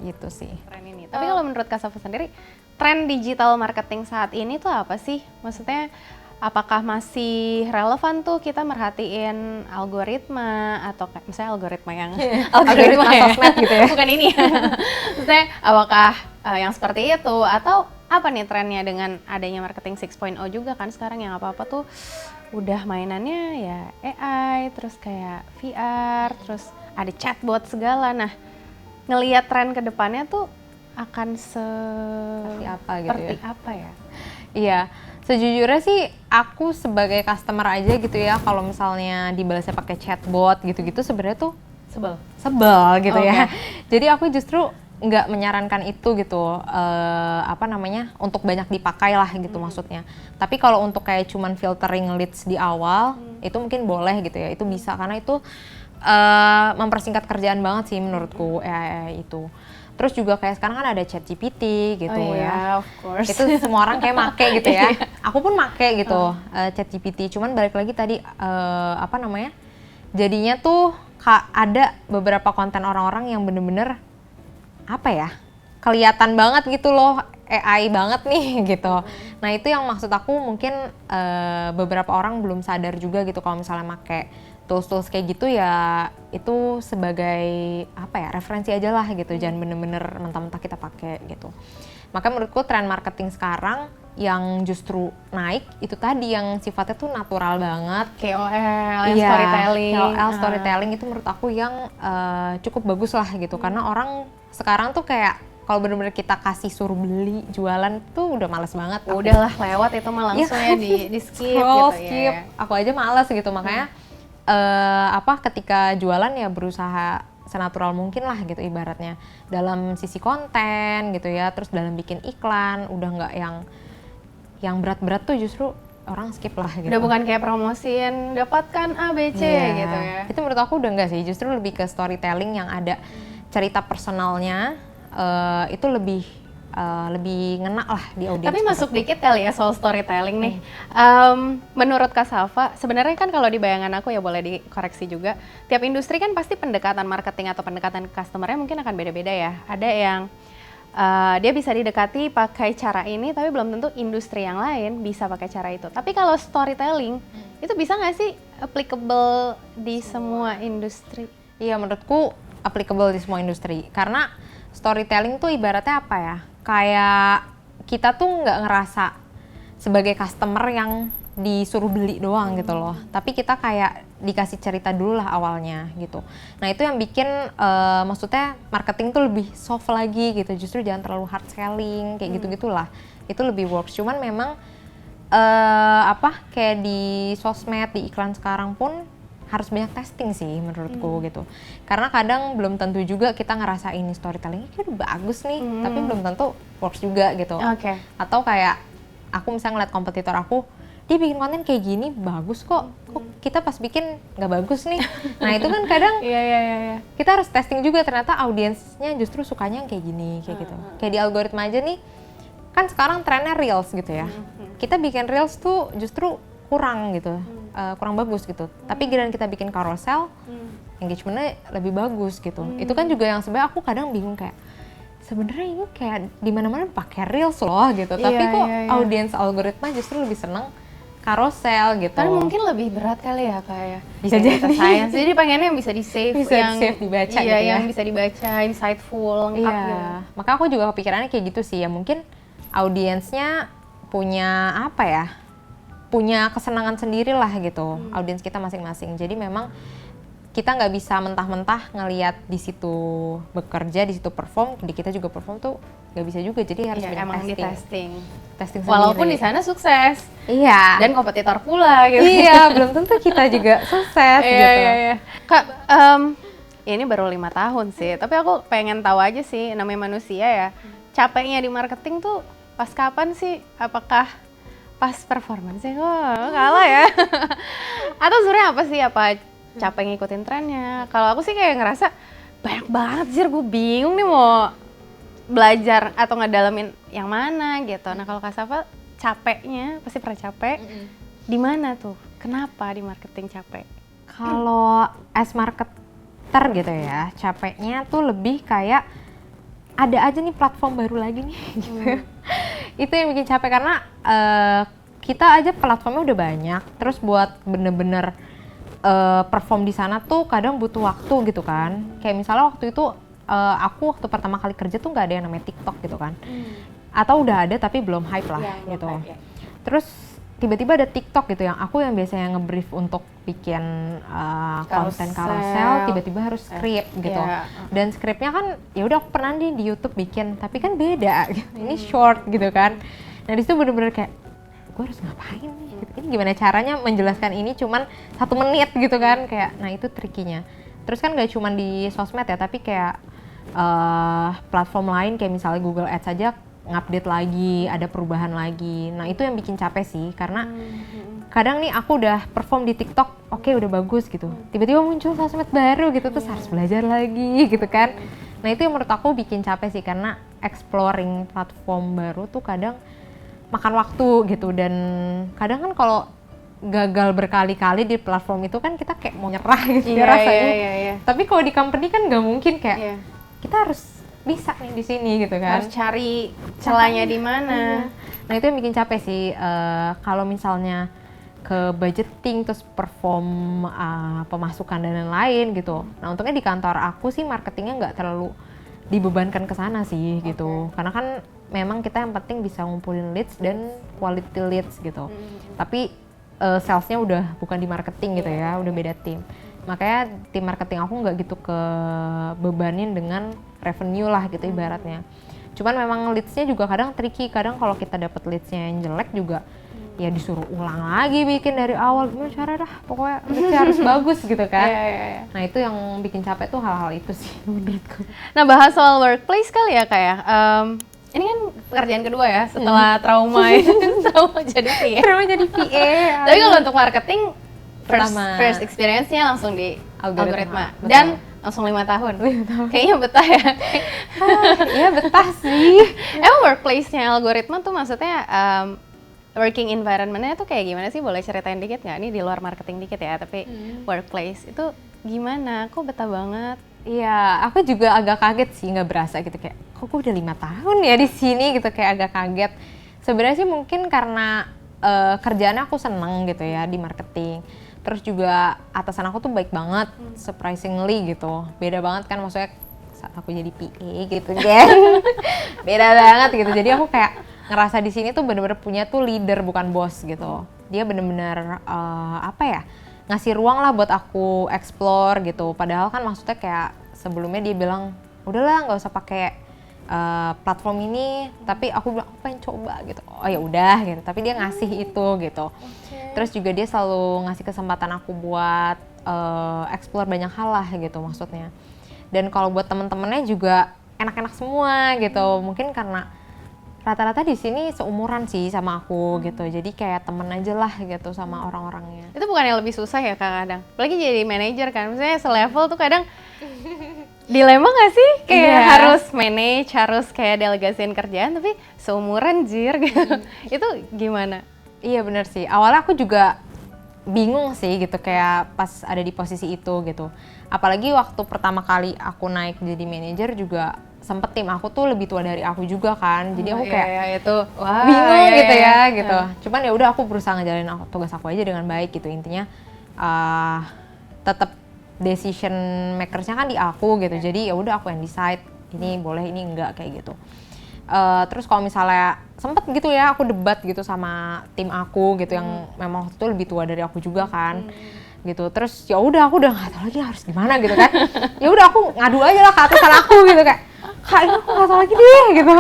Gitu sih. Tren ini. Tapi kalau menurut Kak Safa sendiri, tren digital marketing saat ini tuh apa sih? Maksudnya apakah masih relevan tuh kita merhatiin algoritma atau kayak misalnya algoritma yang Algoritma sosmed gitu ya? Bukan ini. Maksudnya apakah yang seperti itu atau apa nih trennya dengan adanya marketing 6.0 juga kan sekarang yang apa-apa tuh udah mainannya ya AI, terus kayak VR, terus ada chatbot segala. Nah, ngelihat tren ke depannya tuh akan Seperti apa gitu seperti ya? apa ya? Iya, sejujurnya sih aku sebagai customer aja gitu ya, kalau misalnya dibalasnya pakai chatbot gitu-gitu sebenarnya tuh sebel gitu ya. Jadi aku justru nggak menyarankan itu gitu, apa namanya, untuk banyak dipakai lah gitu maksudnya. Tapi kalau untuk kayak cuman filtering leads di awal, itu mungkin boleh gitu ya, itu bisa karena itu mempersingkat kerjaan banget sih menurutku AI itu. Terus juga kayak sekarang kan ada ChatGPT gitu ya. Of course. Itu semua orang kayak make gitu ya. Aku pun make gitu ChatGPT. Cuman balik lagi tadi apa namanya? Jadinya tuh ada beberapa konten orang-orang yang bener-bener apa ya? Kelihatan banget gitu loh, AI banget nih gitu. Nah, itu yang maksud aku mungkin beberapa orang belum sadar juga gitu kalau misalnya make tools-tools kayak gitu ya, itu sebagai apa ya, referensi aja lah gitu, jangan bener-bener mentah-mentah kita pakai gitu. Makanya menurutku tren marketing sekarang yang justru naik itu tadi yang sifatnya tuh natural banget, KOL, storytelling. KOL storytelling itu menurut aku yang cukup bagus lah gitu, karena orang sekarang tuh kayak kalau bener-bener kita kasih suruh beli jualan tuh udah males banget. Udahlah lewat itu mah langsung ya di skip gitu skip. ya. Aku aja males gitu, makanya ketika jualan ya berusaha senatural mungkin lah gitu ibaratnya, dalam sisi konten gitu ya, terus dalam bikin iklan udah nggak yang berat-berat tuh justru orang skip lah gitu. Udah bukan kayak promosiin dapatkan ABC gitu ya. Itu menurut aku udah enggak sih, justru lebih ke storytelling yang ada cerita personalnya, itu lebih ngena lah di audiens. Tapi masuk dikit kali ya soal storytelling nih. Menurut Kak Safa, sebenarnya kan kalau di bayangan aku ya boleh dikoreksi juga, tiap industri kan pasti pendekatan marketing atau pendekatan customer-nya mungkin akan beda-beda ya. Ada yang dia bisa didekati pakai cara ini, tapi belum tentu industri yang lain bisa pakai cara itu. Tapi kalau storytelling, itu bisa nggak sih applicable di semua industri? Iya, menurutku applicable di semua industri. Karena storytelling tuh ibaratnya apa ya? Kayak kita tuh nggak ngerasa sebagai customer yang disuruh beli doang gitu loh, tapi kita kayak dikasih cerita dulu lah awalnya gitu. Nah itu yang bikin maksudnya marketing tuh lebih soft lagi gitu, justru jangan terlalu hard selling kayak gitu-gitulah, itu lebih works. Cuman memang kayak di sosmed, di iklan sekarang pun harus banyak testing sih menurutku gitu. Karena kadang belum tentu juga kita ngerasa ini storytellingnya kayak udah bagus nih, tapi belum tentu works juga gitu. Atau kayak aku misalnya ngeliat kompetitor aku, dia bikin konten kayak gini bagus kok kita pas bikin nggak bagus nih. Nah itu kan kadang kita harus testing juga, ternyata audiensnya justru sukanya yang kayak gini, kayak gitu. Kayak di algoritma aja nih, kan sekarang trennya reels gitu ya. Kita bikin reels tuh justru kurang gitu, kurang bagus gitu. Tapi giliran kita bikin carousel, engagementnya lebih bagus gitu. Itu kan juga yang sebenarnya aku kadang bingung, kayak sebenarnya ini kayak di mana-mana pakai reels loh gitu. Tapi kok audiens algoritma justru lebih seneng carousel gitu. Karena mungkin lebih berat kali ya kayak bisa jadi science. Jadi pengennya yang bisa di save, yang di-save, dibaca gitu ya. yang bisa dibaca, insightful, lengkap gitu. Maka aku juga kepikirannya kayak gitu sih ya, mungkin audiensnya punya apa ya, punya kesenangan sendiri lah gitu, audiens kita masing-masing. Jadi memang kita nggak bisa mentah-mentah ngelihat di situ bekerja, di situ perform, di kita juga perform tuh nggak bisa juga. Jadi harus banyak emang di testing. testing Sendiri. Walaupun di sana sukses. Iya. Dan kompetitor pula gitu. Iya, belum tentu kita juga sukses gitu. Iya. Kak, ini baru 5 tahun sih, tapi aku pengen tahu aja sih, namanya manusia ya, capeknya di marketing tuh pas kapan sih? Apakah pas performance-nya kok kalah ya? Atau sebenarnya apa sih? Apa capek ngikutin trennya? Kalau aku sih kayak ngerasa banyak banget sih, gue bingung nih mau belajar atau ngedalamin yang mana gitu. Nah kalau Kak Safa capeknya, pasti pernah capek, di mana tuh? Kenapa di marketing capek? Kalau as marketer gitu ya, capeknya tuh lebih kayak ada aja nih platform baru lagi nih gitu. Itu yang bikin capek karena kita aja platformnya udah banyak, terus buat bener-bener perform di sana tuh kadang butuh waktu gitu kan. Kayak misalnya waktu itu aku waktu pertama kali kerja tuh nggak ada yang namanya TikTok gitu kan. Atau udah ada tapi belum hype lah gitu. Terus tiba-tiba ada TikTok gitu yang biasanya nge-brief untuk bikin konten carousel, tiba-tiba harus script gitu. Dan scriptnya kan ya udah aku pernah nih di YouTube bikin, tapi kan beda. Ini short gitu kan. Nah di situ bener-bener kayak gue harus ngapain nih? Ini gimana caranya menjelaskan ini cuman 1 menit gitu kan? Kayak, nah itu trikinya. Terus kan gak cuman di sosmed ya, tapi kayak platform lain kayak misalnya Google Ads aja ngupdate lagi, ada perubahan lagi. Nah itu yang bikin capek sih, karena kadang nih aku udah perform di TikTok, oke udah bagus gitu. Tiba-tiba muncul sosmed baru gitu, terus harus belajar lagi gitu kan. Nah itu yang menurut aku bikin capek sih, karena exploring platform baru tuh kadang makan waktu gitu. Dan kadang kan kalau gagal berkali-kali di platform itu kan kita kayak mau nyerah gitu ya rasanya. Tapi kalau di company kan nggak mungkin kayak kita harus bisa nih di sini gitu kan. Harus cari celahnya di mana. Nah itu yang bikin capek sih. Kalau misalnya ke budgeting terus perform pemasukan dan lain-lain gitu. Nah untungnya di kantor aku sih marketingnya nggak terlalu dibebankan ke sana sih gitu. Karena kan memang kita yang penting bisa ngumpulin leads dan quality leads gitu. Tapi salesnya udah bukan di marketing gitu ya, udah beda tim. Makanya tim marketing aku nggak gitu kebebanin dengan revenue lah gitu ibaratnya. Cuman memang leads-nya juga kadang tricky. Kadang kalau kita dapat leads-nya yang jelek juga ya disuruh ulang lagi bikin dari awal. Gimana cara dah, pokoknya leads-nya harus bagus gitu kan. Nah itu yang bikin capek tuh hal-hal itu sih menurutku. Nah bahas soal workplace kali ya kayak ini kan pekerjaan kedua ya setelah trauma jadi PA. Trauma jadi PA. Tapi kalau untuk marketing first experience-nya langsung di algoritma. Dan langsung 5 tahun. Kayaknya betah ya. Iya betah sih. Emang workplace-nya algoritma tuh maksudnya working environment-nya tuh kayak gimana sih? Boleh ceritain dikit nggak? Ini di luar marketing dikit ya, tapi workplace itu gimana? Kok betah banget? Iya, aku juga agak kaget sih, nggak berasa gitu kayak, kok gue udah 5 tahun ya di sini gitu, kayak agak kaget. Sebenarnya sih mungkin karena kerjaannya aku seneng gitu ya di marketing. Terus juga atasan aku tuh baik banget, surprisingly gitu. Beda banget kan maksudnya saat aku jadi PA gitu kan. Beda banget gitu. Jadi aku kayak ngerasa di sini tuh bener-bener punya tuh leader bukan bos gitu. Dia bener-bener ngasih ruang lah buat aku explore gitu. Padahal kan maksudnya kayak sebelumnya dia bilang, udahlah nggak usah pakai platform ini, tapi aku bilang aku pengen coba gitu. Oh ya udah gitu. Tapi dia ngasih itu gitu. Terus juga dia selalu ngasih kesempatan aku buat explore banyak hal lah gitu maksudnya. Dan kalau buat temen-temennya juga enak-enak semua gitu. Mungkin karena rata-rata di sini seumuran sih sama aku gitu. Jadi kayak temen aja lah gitu sama orang-orangnya. Itu bukan yang lebih susah ya kadang? Apalagi jadi manajer kan, misalnya selevel tuh kadang dilema gak sih? Kayak harus manage, harus kayak delegasiin kerjaan, tapi seumuran jir gitu. Itu gimana? Iya bener sih, awalnya aku juga bingung sih gitu kayak pas ada di posisi itu gitu. Apalagi waktu pertama kali aku naik jadi manajer juga sempet tim aku tuh lebih tua dari aku juga kan. Jadi aku kayak bingung gitu ya gitu. Cuman ya udah aku berusaha ngejalanin tugas aku aja dengan baik gitu. Intinya tetap decision makersnya kan di aku gitu. Jadi ya udah aku yang decide ini boleh ini enggak kayak gitu. Terus kalau misalnya sempet gitu ya aku debat gitu sama tim aku gitu yang memang waktu itu lebih tua dari aku juga kan. gitu. Terus ya udah aku udah nggak tahu lagi harus gimana gitu kan. Ya udah aku ngadu aja lah ke atasan aku gitu kayak, Kak ini aku nggak tahu lagi deh gitu.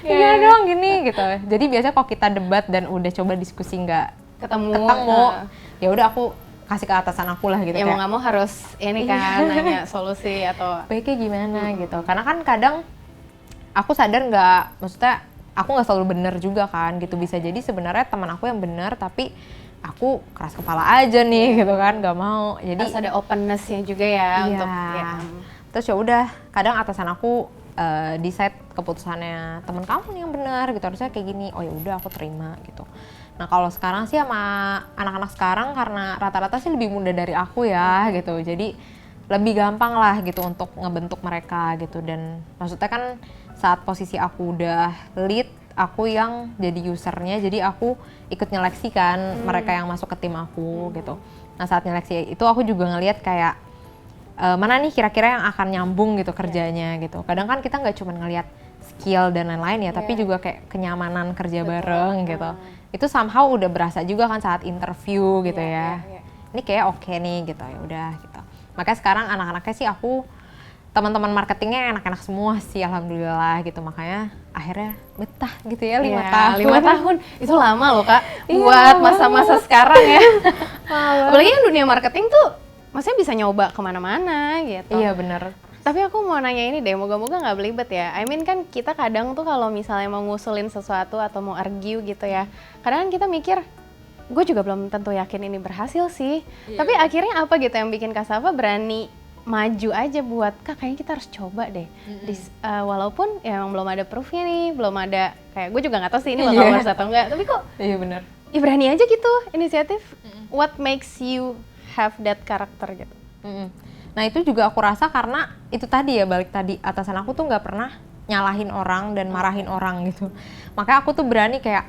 Gimana dong gini gitu. Jadi biasanya kalau kita debat dan udah coba diskusi nggak ketemu, ya udah aku kasih ke atasan aku lah gitu. Ya mau nggak mau harus ini kan nanya solusi atau baiknya gimana gitu. Karena kan kadang aku sadar nggak, maksudnya aku nggak selalu bener juga kan gitu. Bisa jadi sebenarnya teman aku yang bener tapi aku keras kepala aja nih gitu kan, nggak mau. Jadi harus ada openness-nya juga ya untuk ya. Terus ya udah, kadang atasan aku decide keputusannya teman kamu nih yang benar gitu, harusnya kayak gini. Oh ya udah aku terima gitu. Nah kalau sekarang sih sama anak-anak sekarang karena rata-rata sih lebih muda dari aku ya gitu. Jadi lebih gampang lah gitu untuk ngebentuk mereka gitu. Dan maksudnya kan saat posisi aku udah lead, aku yang jadi usernya, jadi aku ikut nyeleksi kan mereka yang masuk ke tim aku gitu. Nah saat nyeleksi itu aku juga ngelihat kayak mana nih kira-kira yang akan nyambung gitu kerjanya gitu. Kadang kan kita nggak cuma ngelihat skill dan lain-lain ya, tapi juga kayak kenyamanan kerja bareng gitu. Itu somehow udah berasa juga kan saat interview gitu ya. Ini kayak oke nih gitu, ya udah gitu. Makanya sekarang anak-anaknya sih aku, teman-teman marketingnya enak-enak semua sih alhamdulillah gitu. Makanya akhirnya betah gitu ya 5 tahun. 5 tahun itu lama loh Kak buat masa-masa sekarang ya. Apalagi kan dunia marketing tuh maksudnya bisa nyoba kemana-mana gitu. Iya bener. Tapi aku mau nanya ini deh, moga-moga nggak belibet ya. I mean kan kita kadang tuh kalau misalnya mau ngusulin sesuatu atau mau argue gitu ya, kadang kan kita mikir, gue juga belum tentu yakin ini berhasil sih. Tapi akhirnya apa gitu yang bikin Kak Safa berani maju aja buat, Kak kayaknya kita harus coba deh. Walaupun ya emang belum ada proofnya nih, belum ada, kayak gue juga nggak tahu sih ini bakal works atau enggak. Tapi kok iya bener. Ya berani aja gitu inisiatif. What makes you have that karakter gitu? Nah itu juga aku rasa karena itu tadi ya, balik tadi, atasan aku tuh nggak pernah nyalahin orang dan marahin orang gitu. Makanya aku tuh berani kayak,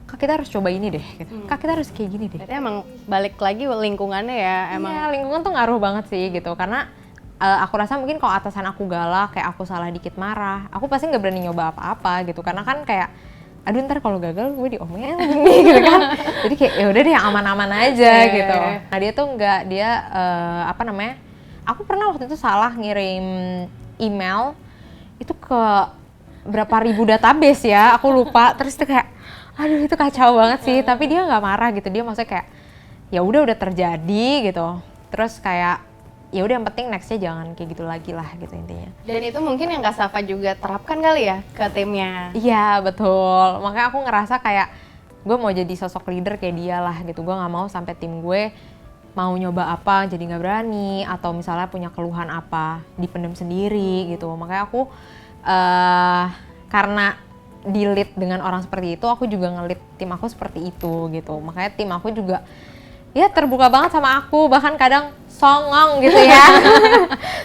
Kak kita harus coba ini deh gitu. Kak kita harus kayak gini deh. Berarti emang balik lagi lingkungannya ya emang. Iya lingkungan tuh ngaruh banget sih gitu. Karena aku rasa mungkin kalau atasan aku galak, kayak aku salah dikit marah, aku pasti nggak berani nyoba apa-apa gitu. Karena kan kayak, aduh ntar kalau gagal gue diomelin gini gitu kan. Jadi kayak ya udah deh yang aman-aman aja gitu. Nah dia tuh nggak, dia apa namanya, aku pernah waktu itu salah ngirim email itu ke berapa ribu database ya, aku lupa. Terus itu kayak, aduh itu kacau banget sih. Tapi dia nggak marah gitu, dia maksudnya kayak ya udah terjadi gitu. Terus kayak ya udah yang penting nextnya jangan kayak gitu lagi lah gitu intinya. Dan itu mungkin yang Kak Safa juga terapkan kali ya ke timnya. Iya betul, makanya aku ngerasa kayak gue mau jadi sosok leader kayak dia lah gitu. Gue nggak mau sampai tim gue mau nyoba apa jadi nggak berani, atau misalnya punya keluhan apa dipendam sendiri gitu. Makanya aku karena di-lead dengan orang seperti itu, aku juga nge-lead tim aku seperti itu gitu. Makanya tim aku juga ya terbuka banget sama aku, bahkan kadang songong gitu ya.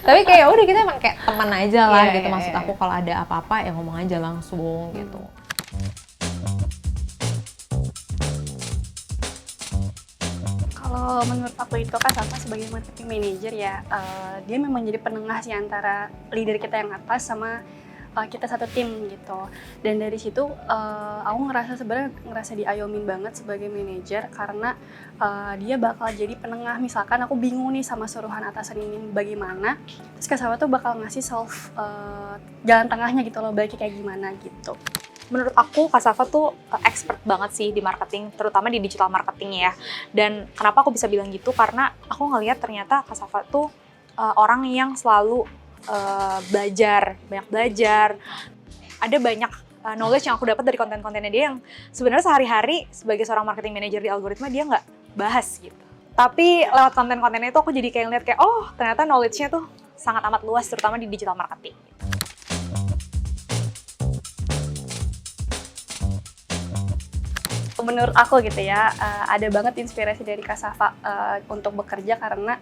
Tapi kayak udah kita emang kayak teman aja lah gitu. Maksud aku kalau ada apa-apa ya ngomong aja langsung gitu. Kalau menurut aku itu Kak Safa sebagai marketing manager ya, dia memang jadi penengah sih antara leader kita yang atas sama kita satu tim gitu. Dan dari situ aku sebenarnya ngerasa diayomin banget sebagai manajer karena dia bakal jadi penengah. Misalkan aku bingung nih sama suruhan atasan ini bagaimana, terus Kak Safa tuh bakal ngasih jalan tengahnya gitu loh, baiknya kayak gimana gitu. Menurut aku Kak Safa tuh expert banget sih di marketing, terutama di digital marketing ya. Dan kenapa aku bisa bilang gitu? Karena aku ngelihat ternyata Kak Safa tuh orang yang selalu banyak belajar. Ada banyak knowledge yang aku dapat dari konten-kontennya dia yang sebenarnya sehari-hari sebagai seorang marketing manager di Algoritma dia nggak bahas gitu. Tapi lewat konten-kontennya itu aku jadi kayak ngeliat kayak, oh ternyata knowledge-nya tuh sangat amat luas, terutama di digital marketing. Menurut aku gitu ya, ada banget inspirasi dari Kak Safa untuk bekerja karena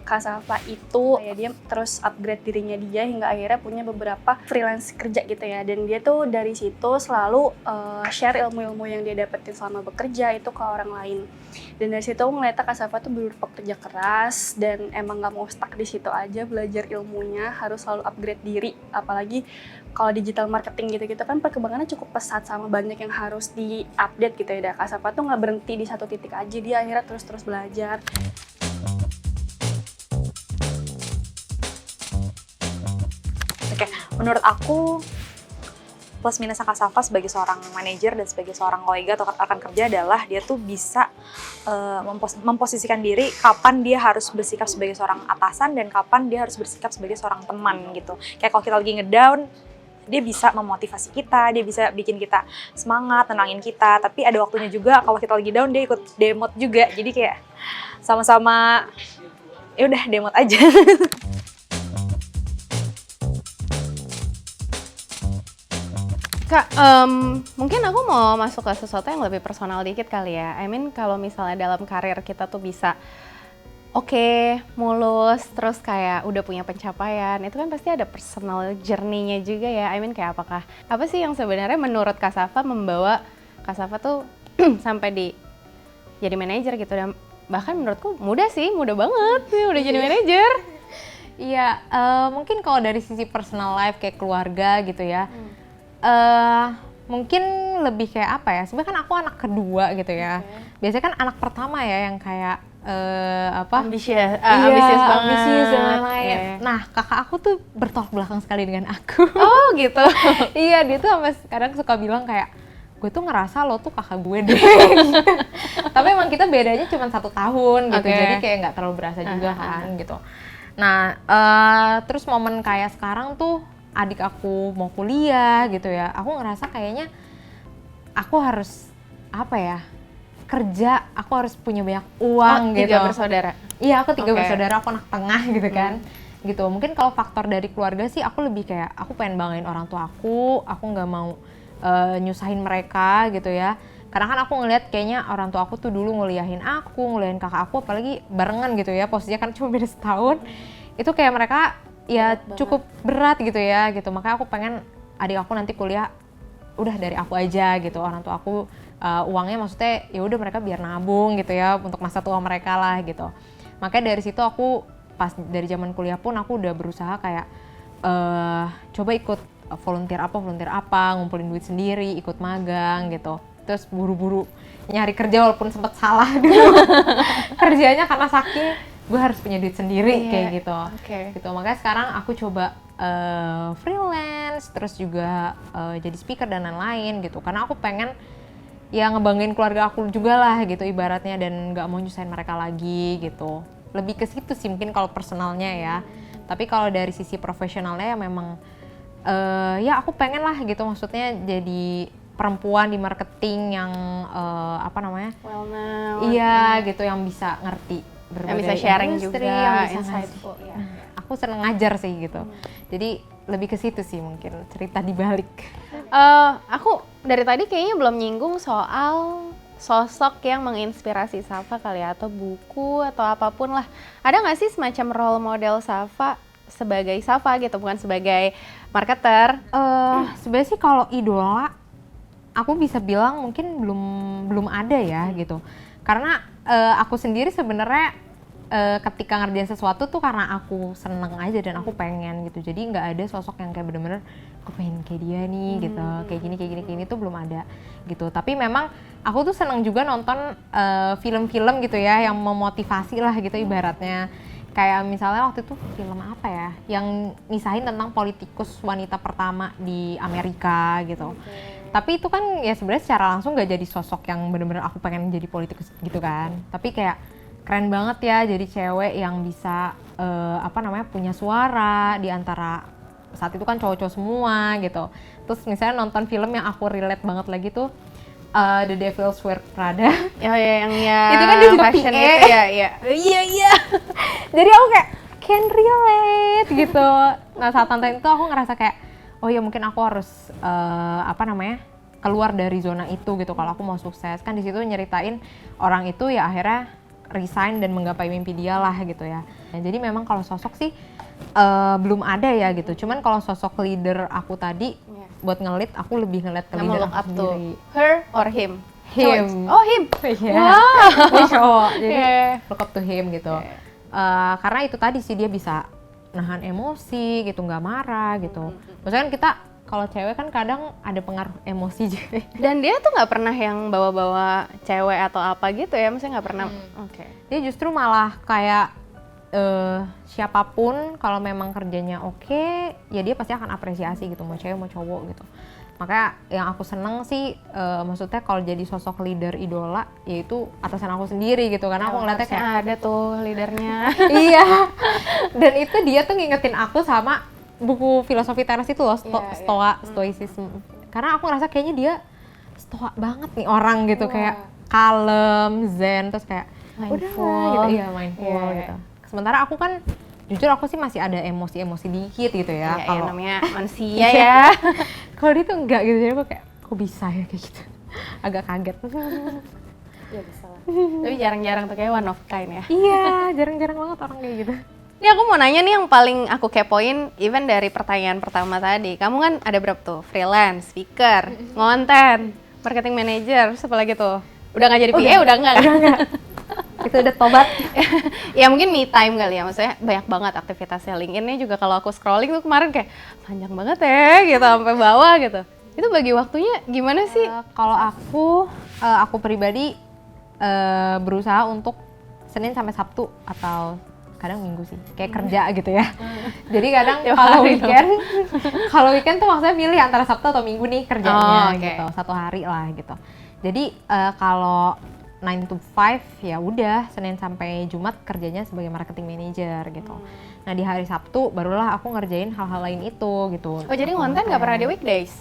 Kak Safa itu ya dia terus upgrade dirinya dia hingga akhirnya punya beberapa freelance kerja gitu ya. Dan dia tuh dari situ selalu share ilmu-ilmu yang dia dapetin selama bekerja itu ke orang lain. Dan dari situ aku ngeliat Kak Safa tuh bekerja keras dan emang gak mau stuck di situ aja, belajar ilmunya, harus selalu upgrade diri. Apalagi kalau digital marketing gitu-gitu kan perkembangannya cukup pesat sama banyak yang harus di-update gitu ya. Kak Safa tuh gak berhenti di satu titik aja, dia akhirnya terus-terus belajar. Kayak menurut aku plus minusnya Kak Safa sebagai seorang manajer dan sebagai seorang kolega atau rekan kerja adalah dia tuh bisa memposisikan diri kapan dia harus bersikap sebagai seorang atasan dan kapan dia harus bersikap sebagai seorang teman gitu. Kayak kalau kita lagi ngedown, dia bisa memotivasi kita, dia bisa bikin kita semangat, tenangin kita. Tapi ada waktunya juga kalau kita lagi down dia ikut demot juga. Jadi kayak sama-sama ya udah demot aja. Kak, mungkin aku mau masuk ke sesuatu yang lebih personal dikit kali ya. I mean kalau misalnya dalam karir kita tuh bisa oke, mulus, terus kayak udah punya pencapaian, itu kan pasti ada personal journey-nya juga ya. I mean kayak apa sih yang sebenarnya menurut Kak Safa membawa Kak Safa tuh sampai jadi manajer gitu, dan bahkan menurutku mudah banget sih udah jadi manajer. Iya, mungkin kalau dari sisi personal life kayak keluarga gitu ya, mungkin lebih kayak apa ya, sebenarnya kan aku anak kedua gitu ya. Biasanya kan anak pertama ya yang kayak ambisius ambisius banget. dan lain-lain. Nah, kakak aku tuh bertolak belakang sekali dengan aku. Oh gitu. Iya, dia tuh sampai kadang suka bilang kayak, gue tuh ngerasa lo tuh kakak gue deh. Tapi emang kita bedanya cuma 1 tahun gitu, jadi kayak nggak terlalu berasa juga kan gitu. Nah, terus momen kayak sekarang tuh adik aku mau kuliah gitu ya, aku ngerasa kayaknya aku harus kerja, aku harus punya banyak uang gitu. 3 bersaudara? Iya, aku 3 bersaudara, aku anak tengah gitu kan. Gitu, mungkin kalau faktor dari keluarga sih aku lebih kayak, aku pengen banggain orang tua aku nggak mau nyusahin mereka gitu ya. Karena kan aku ngeliat kayaknya orang tua aku tuh dulu nguliahin nguliahin kakak aku, apalagi barengan gitu ya, posisinya kan cuma beda setahun. Itu kayak mereka ya cukup berat gitu ya gitu. Makanya aku pengen adik aku nanti kuliah udah dari aku aja gitu. Orang tua aku uangnya maksudnya ya udah mereka biar nabung gitu ya untuk masa tua mereka lah gitu. Makanya dari situ aku pas dari zaman kuliah pun aku udah berusaha kayak coba ikut volunteer apa, ngumpulin duit sendiri, ikut magang gitu. Terus buru-buru nyari kerja walaupun sempat salah dulu kerjanya karena saking gue harus punya duit sendiri kayak gitu. Gitu. Makanya sekarang aku coba freelance, terus juga jadi speaker dan lain-lain gitu. Karena aku pengen ya ngebanggain keluarga aku juga lah gitu ibaratnya, dan nggak mau nyusahin mereka lagi gitu. Lebih ke situ sih mungkin kalau personalnya ya. Tapi kalau dari sisi profesionalnya ya memang ya aku pengen lah gitu, maksudnya jadi perempuan di marketing yang well known. Iya gitu, yang bisa ngerti berbagai yang bisa sharing industri, juga, yang bisa insightful ya. Aku seneng ngajar sih gitu. Jadi lebih ke situ sih mungkin cerita di balik. Aku dari tadi kayaknya belum nyinggung soal sosok yang menginspirasi Safa kali ya, atau buku atau apapun lah. Ada nggak sih semacam role model Safa sebagai Safa gitu, bukan sebagai marketer? Sebenarnya sih kalau idola, aku bisa bilang mungkin belum ada ya gitu. Karena aku sendiri sebenarnya ketika ngerjain sesuatu tuh karena aku seneng aja dan aku pengen gitu. Jadi nggak ada sosok yang kayak bener-bener aku pengen kayak dia nih gitu, kayak gini tuh belum ada gitu. Tapi memang aku tuh seneng juga nonton film-film gitu ya yang memotivasi lah gitu ibaratnya. Kayak misalnya waktu itu film apa ya, yang misahin tentang politikus wanita pertama di Amerika gitu. Tapi itu kan ya sebenarnya secara langsung gak jadi sosok yang bener-bener aku pengen jadi politikus gitu kan. Tapi kayak keren banget ya jadi cewek yang bisa punya suara di antara saat itu kan cowok-cowok semua gitu. Terus misalnya nonton film yang aku relate banget lagi tuh The Devil's Wear Prada. Oh ya, yang ya. Itu kan dia juga fashion PA. gitu ya, iya. Jadi aku kayak can relate gitu. Nah saat nonton itu aku ngerasa kayak oh ya mungkin aku harus keluar dari zona itu gitu kalau aku mau sukses. Kan di situ nyeritain orang itu ya akhirnya resign dan menggapai mimpi dia lah gitu ya. Nah, jadi memang kalau sosok sih belum ada ya gitu. Cuman kalau sosok leader aku tadi buat ngelit, aku lebih ngeliat ke leader look aku up to sendiri. her or him? Him. Oh, him. Iya. Dia cowok. Jadi look up to him gitu. Karena itu tadi sih dia bisa nahan emosi gitu, nggak marah gitu. Maksudnya kan kita kalau cewek kan kadang ada pengaruh emosi juga. Dan dia tuh nggak pernah yang bawa-bawa cewek atau apa gitu ya, maksudnya nggak pernah. Dia justru malah kayak siapapun kalau memang kerjanya oke, ya dia pasti akan apresiasi gitu, mau cewek mau cowok gitu. Makanya yang aku seneng sih, maksudnya kalau jadi sosok leader idola, yaitu atasan aku sendiri gitu, karena aku ngeliatnya kayak ada tuh leadernya. iya, dan itu dia tuh ngingetin aku sama buku filosofi teras itu loh, stoicism. Karena aku ngerasa kayaknya dia stoa banget nih orang gitu, kayak kalem, zen, terus kayak Mindful. udah gitu, iya mindful Iya. gitu. Sementara aku kan jujur aku sih masih ada emosi-emosi dikit gitu ya. Ya, Kalau namanya manusia ya. kalau dia tuh enggak gitu, jadi aku kayak kok bisa ya kayak gitu. Agak kaget. Ya bisa lah. Tapi jarang-jarang tuh kayak one of kind ya. Iya, jarang-jarang banget orang kayak gitu. Ini aku mau nanya nih yang paling aku kepoin, even dari pertanyaan pertama tadi. Kamu kan ada berapa tuh? Freelance, speaker, ngonten, marketing manager, terus apa lagi tuh? Udah nggak jadi PA, udah nggak? Itu udah tobat. Ya mungkin me time kali ya, maksudnya banyak banget aktivitasnya. LinkedIn-nya juga kalau aku scrolling tuh kemarin kayak panjang banget ya gitu, sampai bawah gitu. Itu bagi waktunya gimana sih? Kalau aku pribadi berusaha untuk Senin sampai Sabtu atau kadang Minggu sih, kayak kerja gitu ya. Jadi kadang Tiap kalau hari weekend, kalau weekend tuh maksudnya milih antara Sabtu atau Minggu nih kerjanya Oh, oke. gitu, 1 hari lah gitu. Jadi kalau 9 to 5 ya udah Senin sampai Jumat kerjanya sebagai marketing manager gitu. Nah di hari Sabtu barulah aku ngerjain hal-hal lain itu gitu. Oh jadi ngonten nggak pernah di weekdays?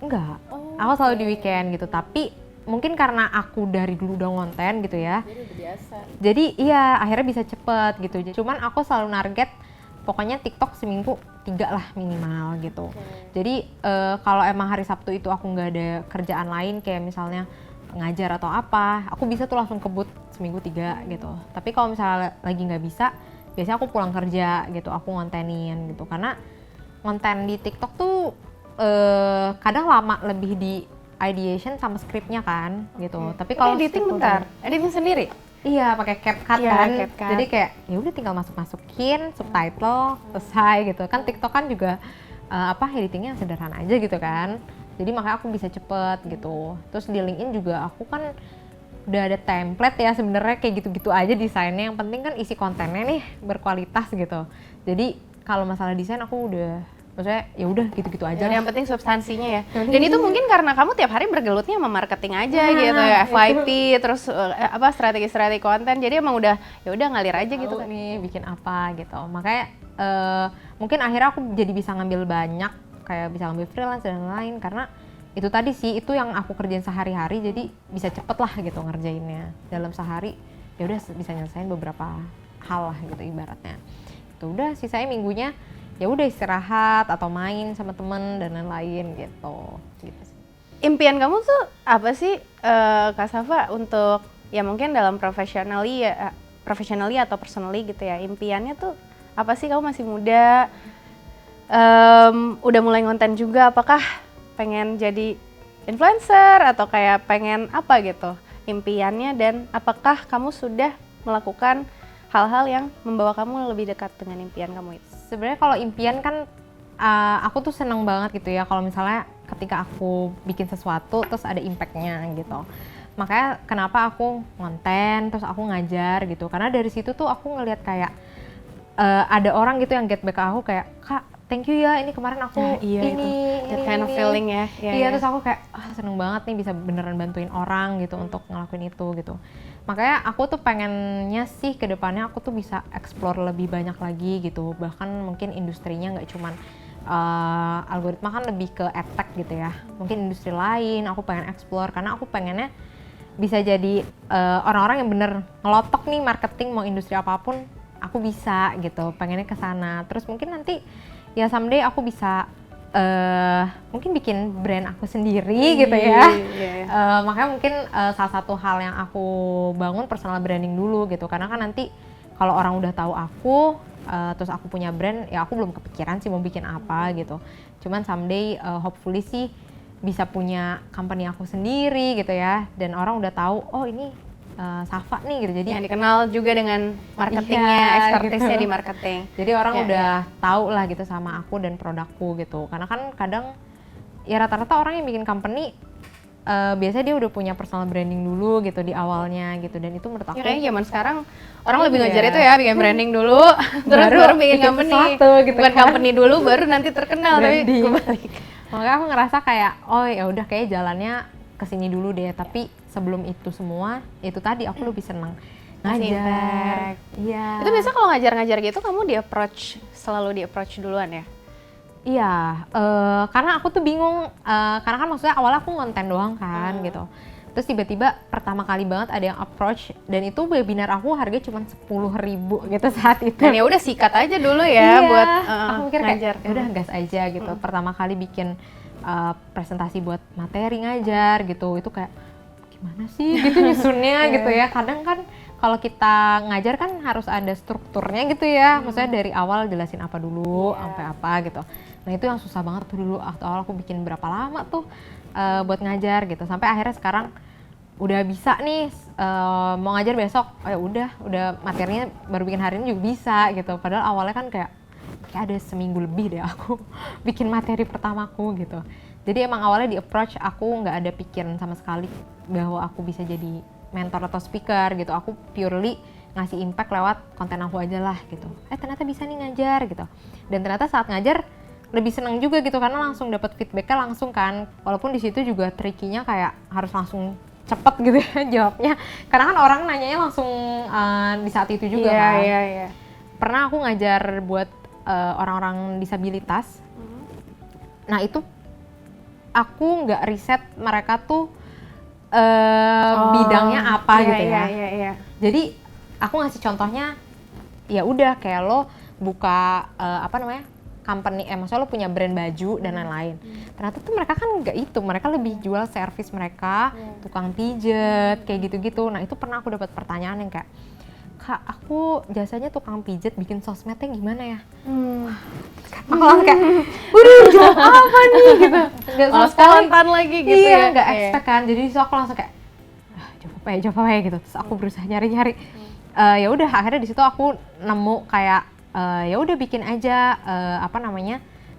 Enggak, aku selalu di weekend gitu, tapi mungkin karena aku dari dulu udah ngonten gitu ya. Jadi udah biasa. Jadi iya akhirnya bisa cepet gitu. Cuman aku selalu target pokoknya TikTok seminggu 3 lah minimal gitu. Jadi kalau emang hari Sabtu itu aku nggak ada kerjaan lain kayak misalnya ngajar atau apa, aku bisa tuh langsung kebut seminggu 3 gitu. Tapi kalau misalnya lagi nggak bisa, biasanya aku pulang kerja gitu, aku ngontenin gitu. Karena ngonten di TikTok tuh kadang lama lebih di ideation sama skripnya kan gitu. Tapi kalau editing script bentar, udah- editing sendiri? Iya, pakai CapCut Iya, kan. CapCut. Jadi kayak ya udah tinggal masukin subtitle, selesai gitu. Kan TikTok kan juga editingnya sederhana aja gitu kan. Jadi makanya aku bisa cepet gitu. Terus di LinkedIn juga aku kan udah ada template ya sebenarnya kayak gitu-gitu aja desainnya. Yang penting kan isi kontennya nih berkualitas gitu. Jadi kalau masalah desain aku udah maksudnya ya udah gitu-gitu aja. Jadi yang penting substansinya ya. Yang Dan itu mungkin karena kamu tiap hari bergelutnya sama marketing aja gitu ya, FYP, terus strategi-strategi konten. Jadi emang udah ya udah ngalir aja gitu kan. Nih bikin apa gitu. Makanya mungkin akhirnya aku jadi bisa ngambil banyak kayak bisa ngambil freelance dan lain karena itu tadi sih itu yang aku kerjain sehari-hari jadi bisa cepet lah gitu ngerjainnya dalam sehari ya udah bisa nyelesain beberapa hal lah gitu ibaratnya. Itu udah sisanya minggunya ya udah istirahat atau main sama temen dan lain-lain gitu sih. Impian kamu tuh apa sih Kak Safa untuk ya mungkin dalam professionally atau personally gitu ya, impiannya tuh apa sih? Kamu masih muda, udah mulai ngonten juga, apakah pengen jadi influencer atau kayak pengen apa gitu impiannya, dan apakah kamu sudah melakukan hal-hal yang membawa kamu lebih dekat dengan impian kamu itu? Sebenarnya kalau impian kan aku tuh seneng banget gitu ya kalau misalnya ketika aku bikin sesuatu terus ada impactnya gitu. Makanya kenapa aku ngonten terus aku ngajar gitu, karena dari situ tuh aku ngelihat kayak ada orang gitu yang get back ke aku kayak, Kak thank you ya ini kemarin aku That kind of feeling ya. Iya terus aku kayak seneng banget nih bisa beneran bantuin orang gitu untuk ngelakuin itu gitu. Makanya aku tuh pengennya sih ke depannya aku tuh bisa explore lebih banyak lagi gitu. Bahkan mungkin industrinya nggak cuman algoritma kan lebih ke edtech gitu ya. Mungkin industri lain aku pengen explore karena aku pengennya bisa jadi orang-orang yang bener ngelotok nih marketing mau industri apapun aku bisa gitu. Pengennya ke sana. Terus mungkin nanti ya someday aku bisa mungkin bikin brand aku sendiri gitu ya. Makanya mungkin salah satu hal yang aku bangun personal branding dulu gitu. Karena kan nanti kalau orang udah tahu aku, terus aku punya brand, ya aku belum kepikiran sih mau bikin apa gitu. Cuman someday hopefully sih bisa punya company aku sendiri gitu ya. Dan orang udah tahu, oh ini Safa nih gitu. Jadi yang dikenal juga dengan marketingnya, expertise-nya di marketing. Jadi orang udah tahu lah gitu sama aku dan produkku gitu. Karena kan kadang ya rata-rata orang yang bikin company biasanya dia udah punya personal branding dulu gitu di awalnya gitu, dan itu menurut aku Ya kayaknya zaman sekarang orang lebih Iya. ngajar itu ya, bikin branding dulu, terus baru bikin company. sesuatu gitu Bukan kan. company dulu baru nanti terkenal, tapi Branding. kebalik. Makanya aku ngerasa kayak oh ya udah kayak jalannya kesini dulu deh, tapi sebelum itu semua itu tadi aku lebih senang Ngasih ngajar. impact. Iya. Itu biasa kalau ngajar-ngajar gitu kamu selalu di approach duluan ya? Iya, karena aku tuh bingung, karena kan maksudnya awalnya aku ngonten doang kan gitu. Terus tiba-tiba pertama kali banget ada yang approach, dan itu webinar aku harganya cuma 10.000 gitu saat itu. Dan ya udah sikat aja dulu ya Iya, buat aku mikir ngajar. kayak ya udah gas aja gitu. Pertama kali bikin presentasi buat materi ngajar gitu, itu kayak gimana sih gitu nyusunnya gitu ya. Kadang kan kalau kita ngajar kan harus ada strukturnya gitu ya, maksudnya dari awal jelasin apa dulu sampai apa gitu. Nah itu yang susah banget tuh dulu, waktu awal aku bikin berapa lama tuh buat ngajar gitu, sampai akhirnya sekarang udah bisa nih, mau ngajar besok, oh ya udah materinya baru bikin hari ini juga bisa gitu. Padahal awalnya kan kayak ada seminggu lebih deh aku bikin materi pertamaku gitu. Jadi emang awalnya di approach aku nggak ada pikiran sama sekali bahwa aku bisa jadi mentor atau speaker gitu. Aku purely ngasih impact lewat konten aku aja lah gitu. Ternyata bisa nih ngajar gitu. Dan ternyata saat ngajar lebih senang juga gitu karena langsung dapat feedbacknya langsung kan. Walaupun di situ juga trikinya kayak harus langsung cepet gitu ya jawabnya. Karena kan orang nanyanya langsung di saat itu juga kan. Iya. Pernah aku ngajar buat orang-orang disabilitas. Nah itu aku nggak riset mereka tuh bidangnya apa gitu ya. Iya. Jadi aku ngasih contohnya, ya udah kayak lo buka company, maksudnya lo punya brand baju dan lain-lain. Ternyata tuh mereka kan nggak itu, mereka lebih jual service mereka, tukang pijet kayak gitu-gitu. Nah itu pernah aku dapat pertanyaan yang kayak, Kak, aku jasanya tukang pijet, bikin sosmednya gimana ya? Aku langsung kayak, waduh jawab apa nih gitu. Nggak sama sekali. Spontan lagi gitu ya. Nggak expect kan, jadi aku langsung kayak, jawab apa ya gitu. Terus aku berusaha nyari-nyari. Ya udah akhirnya di situ aku nemu kayak, ya udah bikin aja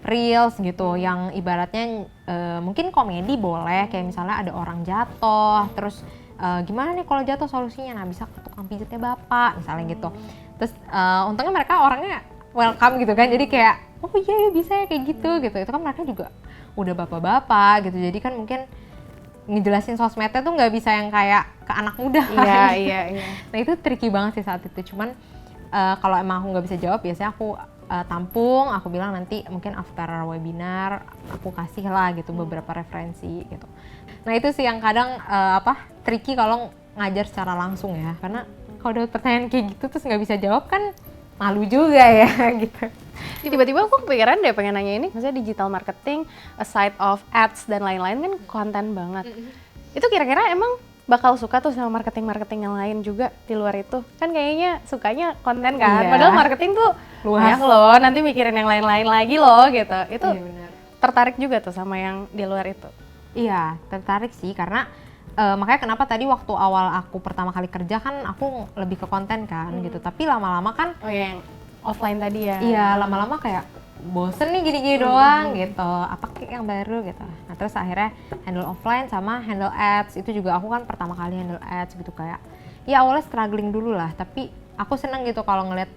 reels gitu, yang ibaratnya mungkin komedi boleh, kayak misalnya ada orang jatuh, terus gimana nih kalau jatuh solusinya, nah bisa ke tukang pijatnya bapak misalnya gitu. Terus untungnya mereka orangnya welcome gitu kan, jadi kayak oh iya ya bisa ya kayak gitu. Itu kan mereka juga udah bapak-bapak gitu, jadi kan mungkin ngejelasin sosmednya tuh nggak bisa yang kayak ke anak muda kan. Iya. Nah itu tricky banget sih saat itu, cuman kalau emang aku nggak bisa jawab biasanya aku tampung, aku bilang nanti mungkin after webinar aku kasih lah gitu beberapa referensi gitu. Nah itu sih yang kadang tricky kalau ngajar secara langsung ya, karena kalau dapat pertanyaan kayak gitu terus nggak bisa jawab kan malu juga ya gitu. Tiba-tiba aku kepikiran deh pengen nanya ini, maksudnya digital marketing, aside of ads dan lain-lain kan konten banget. Itu kira-kira emang bakal suka tuh sama marketing-marketing yang lain juga di luar itu? Kan kayaknya sukanya konten kan, Iya. padahal marketing tuh Luas. banyak loh, nanti mikirin yang lain-lain lagi loh gitu. Itu Iya, benar. tertarik juga tuh sama yang di luar itu? Iya, tertarik sih karena makanya kenapa tadi waktu awal aku pertama kali kerja kan aku lebih ke konten kan gitu. Tapi lama-lama kan Oh yang offline tadi ya? iya lama-lama kayak bosen nih gini-gini doang gitu. Apa kayak yang baru gitu. Nah terus akhirnya handle offline sama handle ads. Itu juga aku kan pertama kali handle ads gitu, kayak ya awalnya struggling dulu lah. Tapi aku seneng gitu kalau ngeliat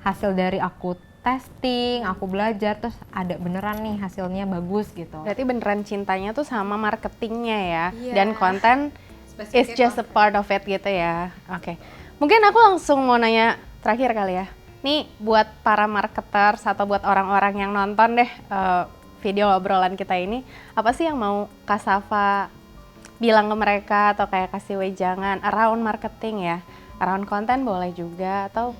hasil dari aku testing, aku belajar, terus ada beneran nih hasilnya bagus gitu. Berarti beneran cintanya tuh sama marketingnya ya, Iya. dan konten is just a part of it gitu ya. Oke, mungkin aku langsung mau nanya terakhir kali ya. Nih buat para marketers atau buat orang-orang yang nonton deh video obrolan kita ini, apa sih yang mau Kak Safa bilang ke mereka atau kayak kasih wejangan around marketing ya, around konten boleh juga, atau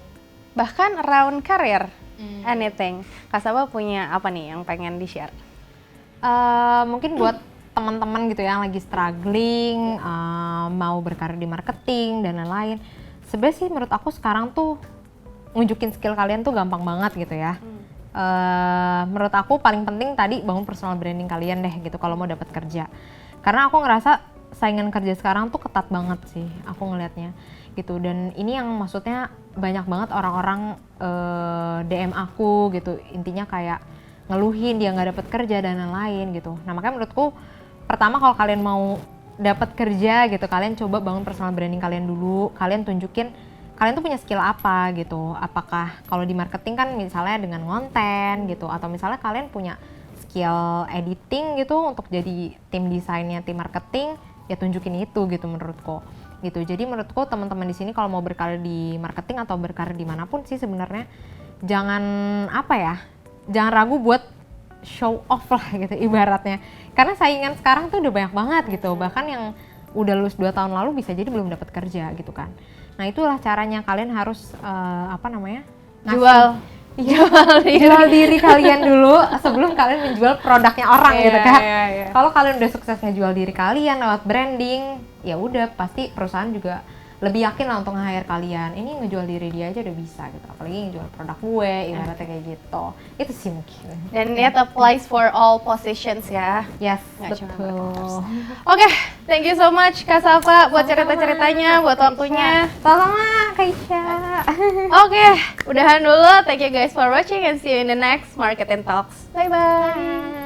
bahkan around career, anything. Kak Safa punya apa nih yang pengen di-share? Mungkin buat teman-teman gitu yang lagi struggling, mau berkarir di marketing dan lain-lain. Sebenarnya sih menurut aku sekarang tuh nunjukin skill kalian tuh gampang banget gitu ya. Menurut aku paling penting tadi bangun personal branding kalian deh gitu kalau mau dapat kerja. Karena aku ngerasa saingan kerja sekarang tuh ketat banget sih, aku ngelihatnya gitu. Dan ini yang maksudnya banyak banget orang-orang DM aku gitu, intinya kayak ngeluhin dia nggak dapat kerja dan lain-lain gitu. Nah makanya menurutku pertama kalau kalian mau dapat kerja gitu, kalian coba bangun personal branding kalian dulu. Kalian tunjukin kalian tuh punya skill apa gitu. Apakah kalau di marketing kan misalnya dengan konten gitu, atau misalnya kalian punya skill editing gitu untuk jadi tim desainnya tim marketing, ya tunjukin itu gitu menurutku gitu. Jadi menurutku teman-teman di sini kalau mau berkarir di marketing atau berkarir dimanapun sih sebenarnya jangan jangan ragu buat show off lah gitu ibaratnya, karena saingan sekarang tuh udah banyak banget gitu, bahkan yang udah lulus 2 tahun lalu bisa jadi belum dapat kerja gitu kan. Nah itulah caranya, kalian harus jual diri kalian dulu sebelum kalian menjual produknya orang gitu kan. Kalau kalian udah sukses ngejual diri kalian lewat branding, ya udah pasti perusahaan juga lebih yakin lah untuk nge-hire kalian. Ini ngejual diri dia aja udah bisa gitu, apalagi ngejual produk gue, ibaratnya kayak gitu. Itu sih mungkin. Dan it applies for all positions ya. Yes, Nggak cuma betul. Oke, thank you so much Kak Safa buat cerita-ceritanya, buat waktunya. Sama-sama, Kaisha. Oke, udahan dulu. Thank you guys for watching and see you in the next Marketing Talks. Bye-bye.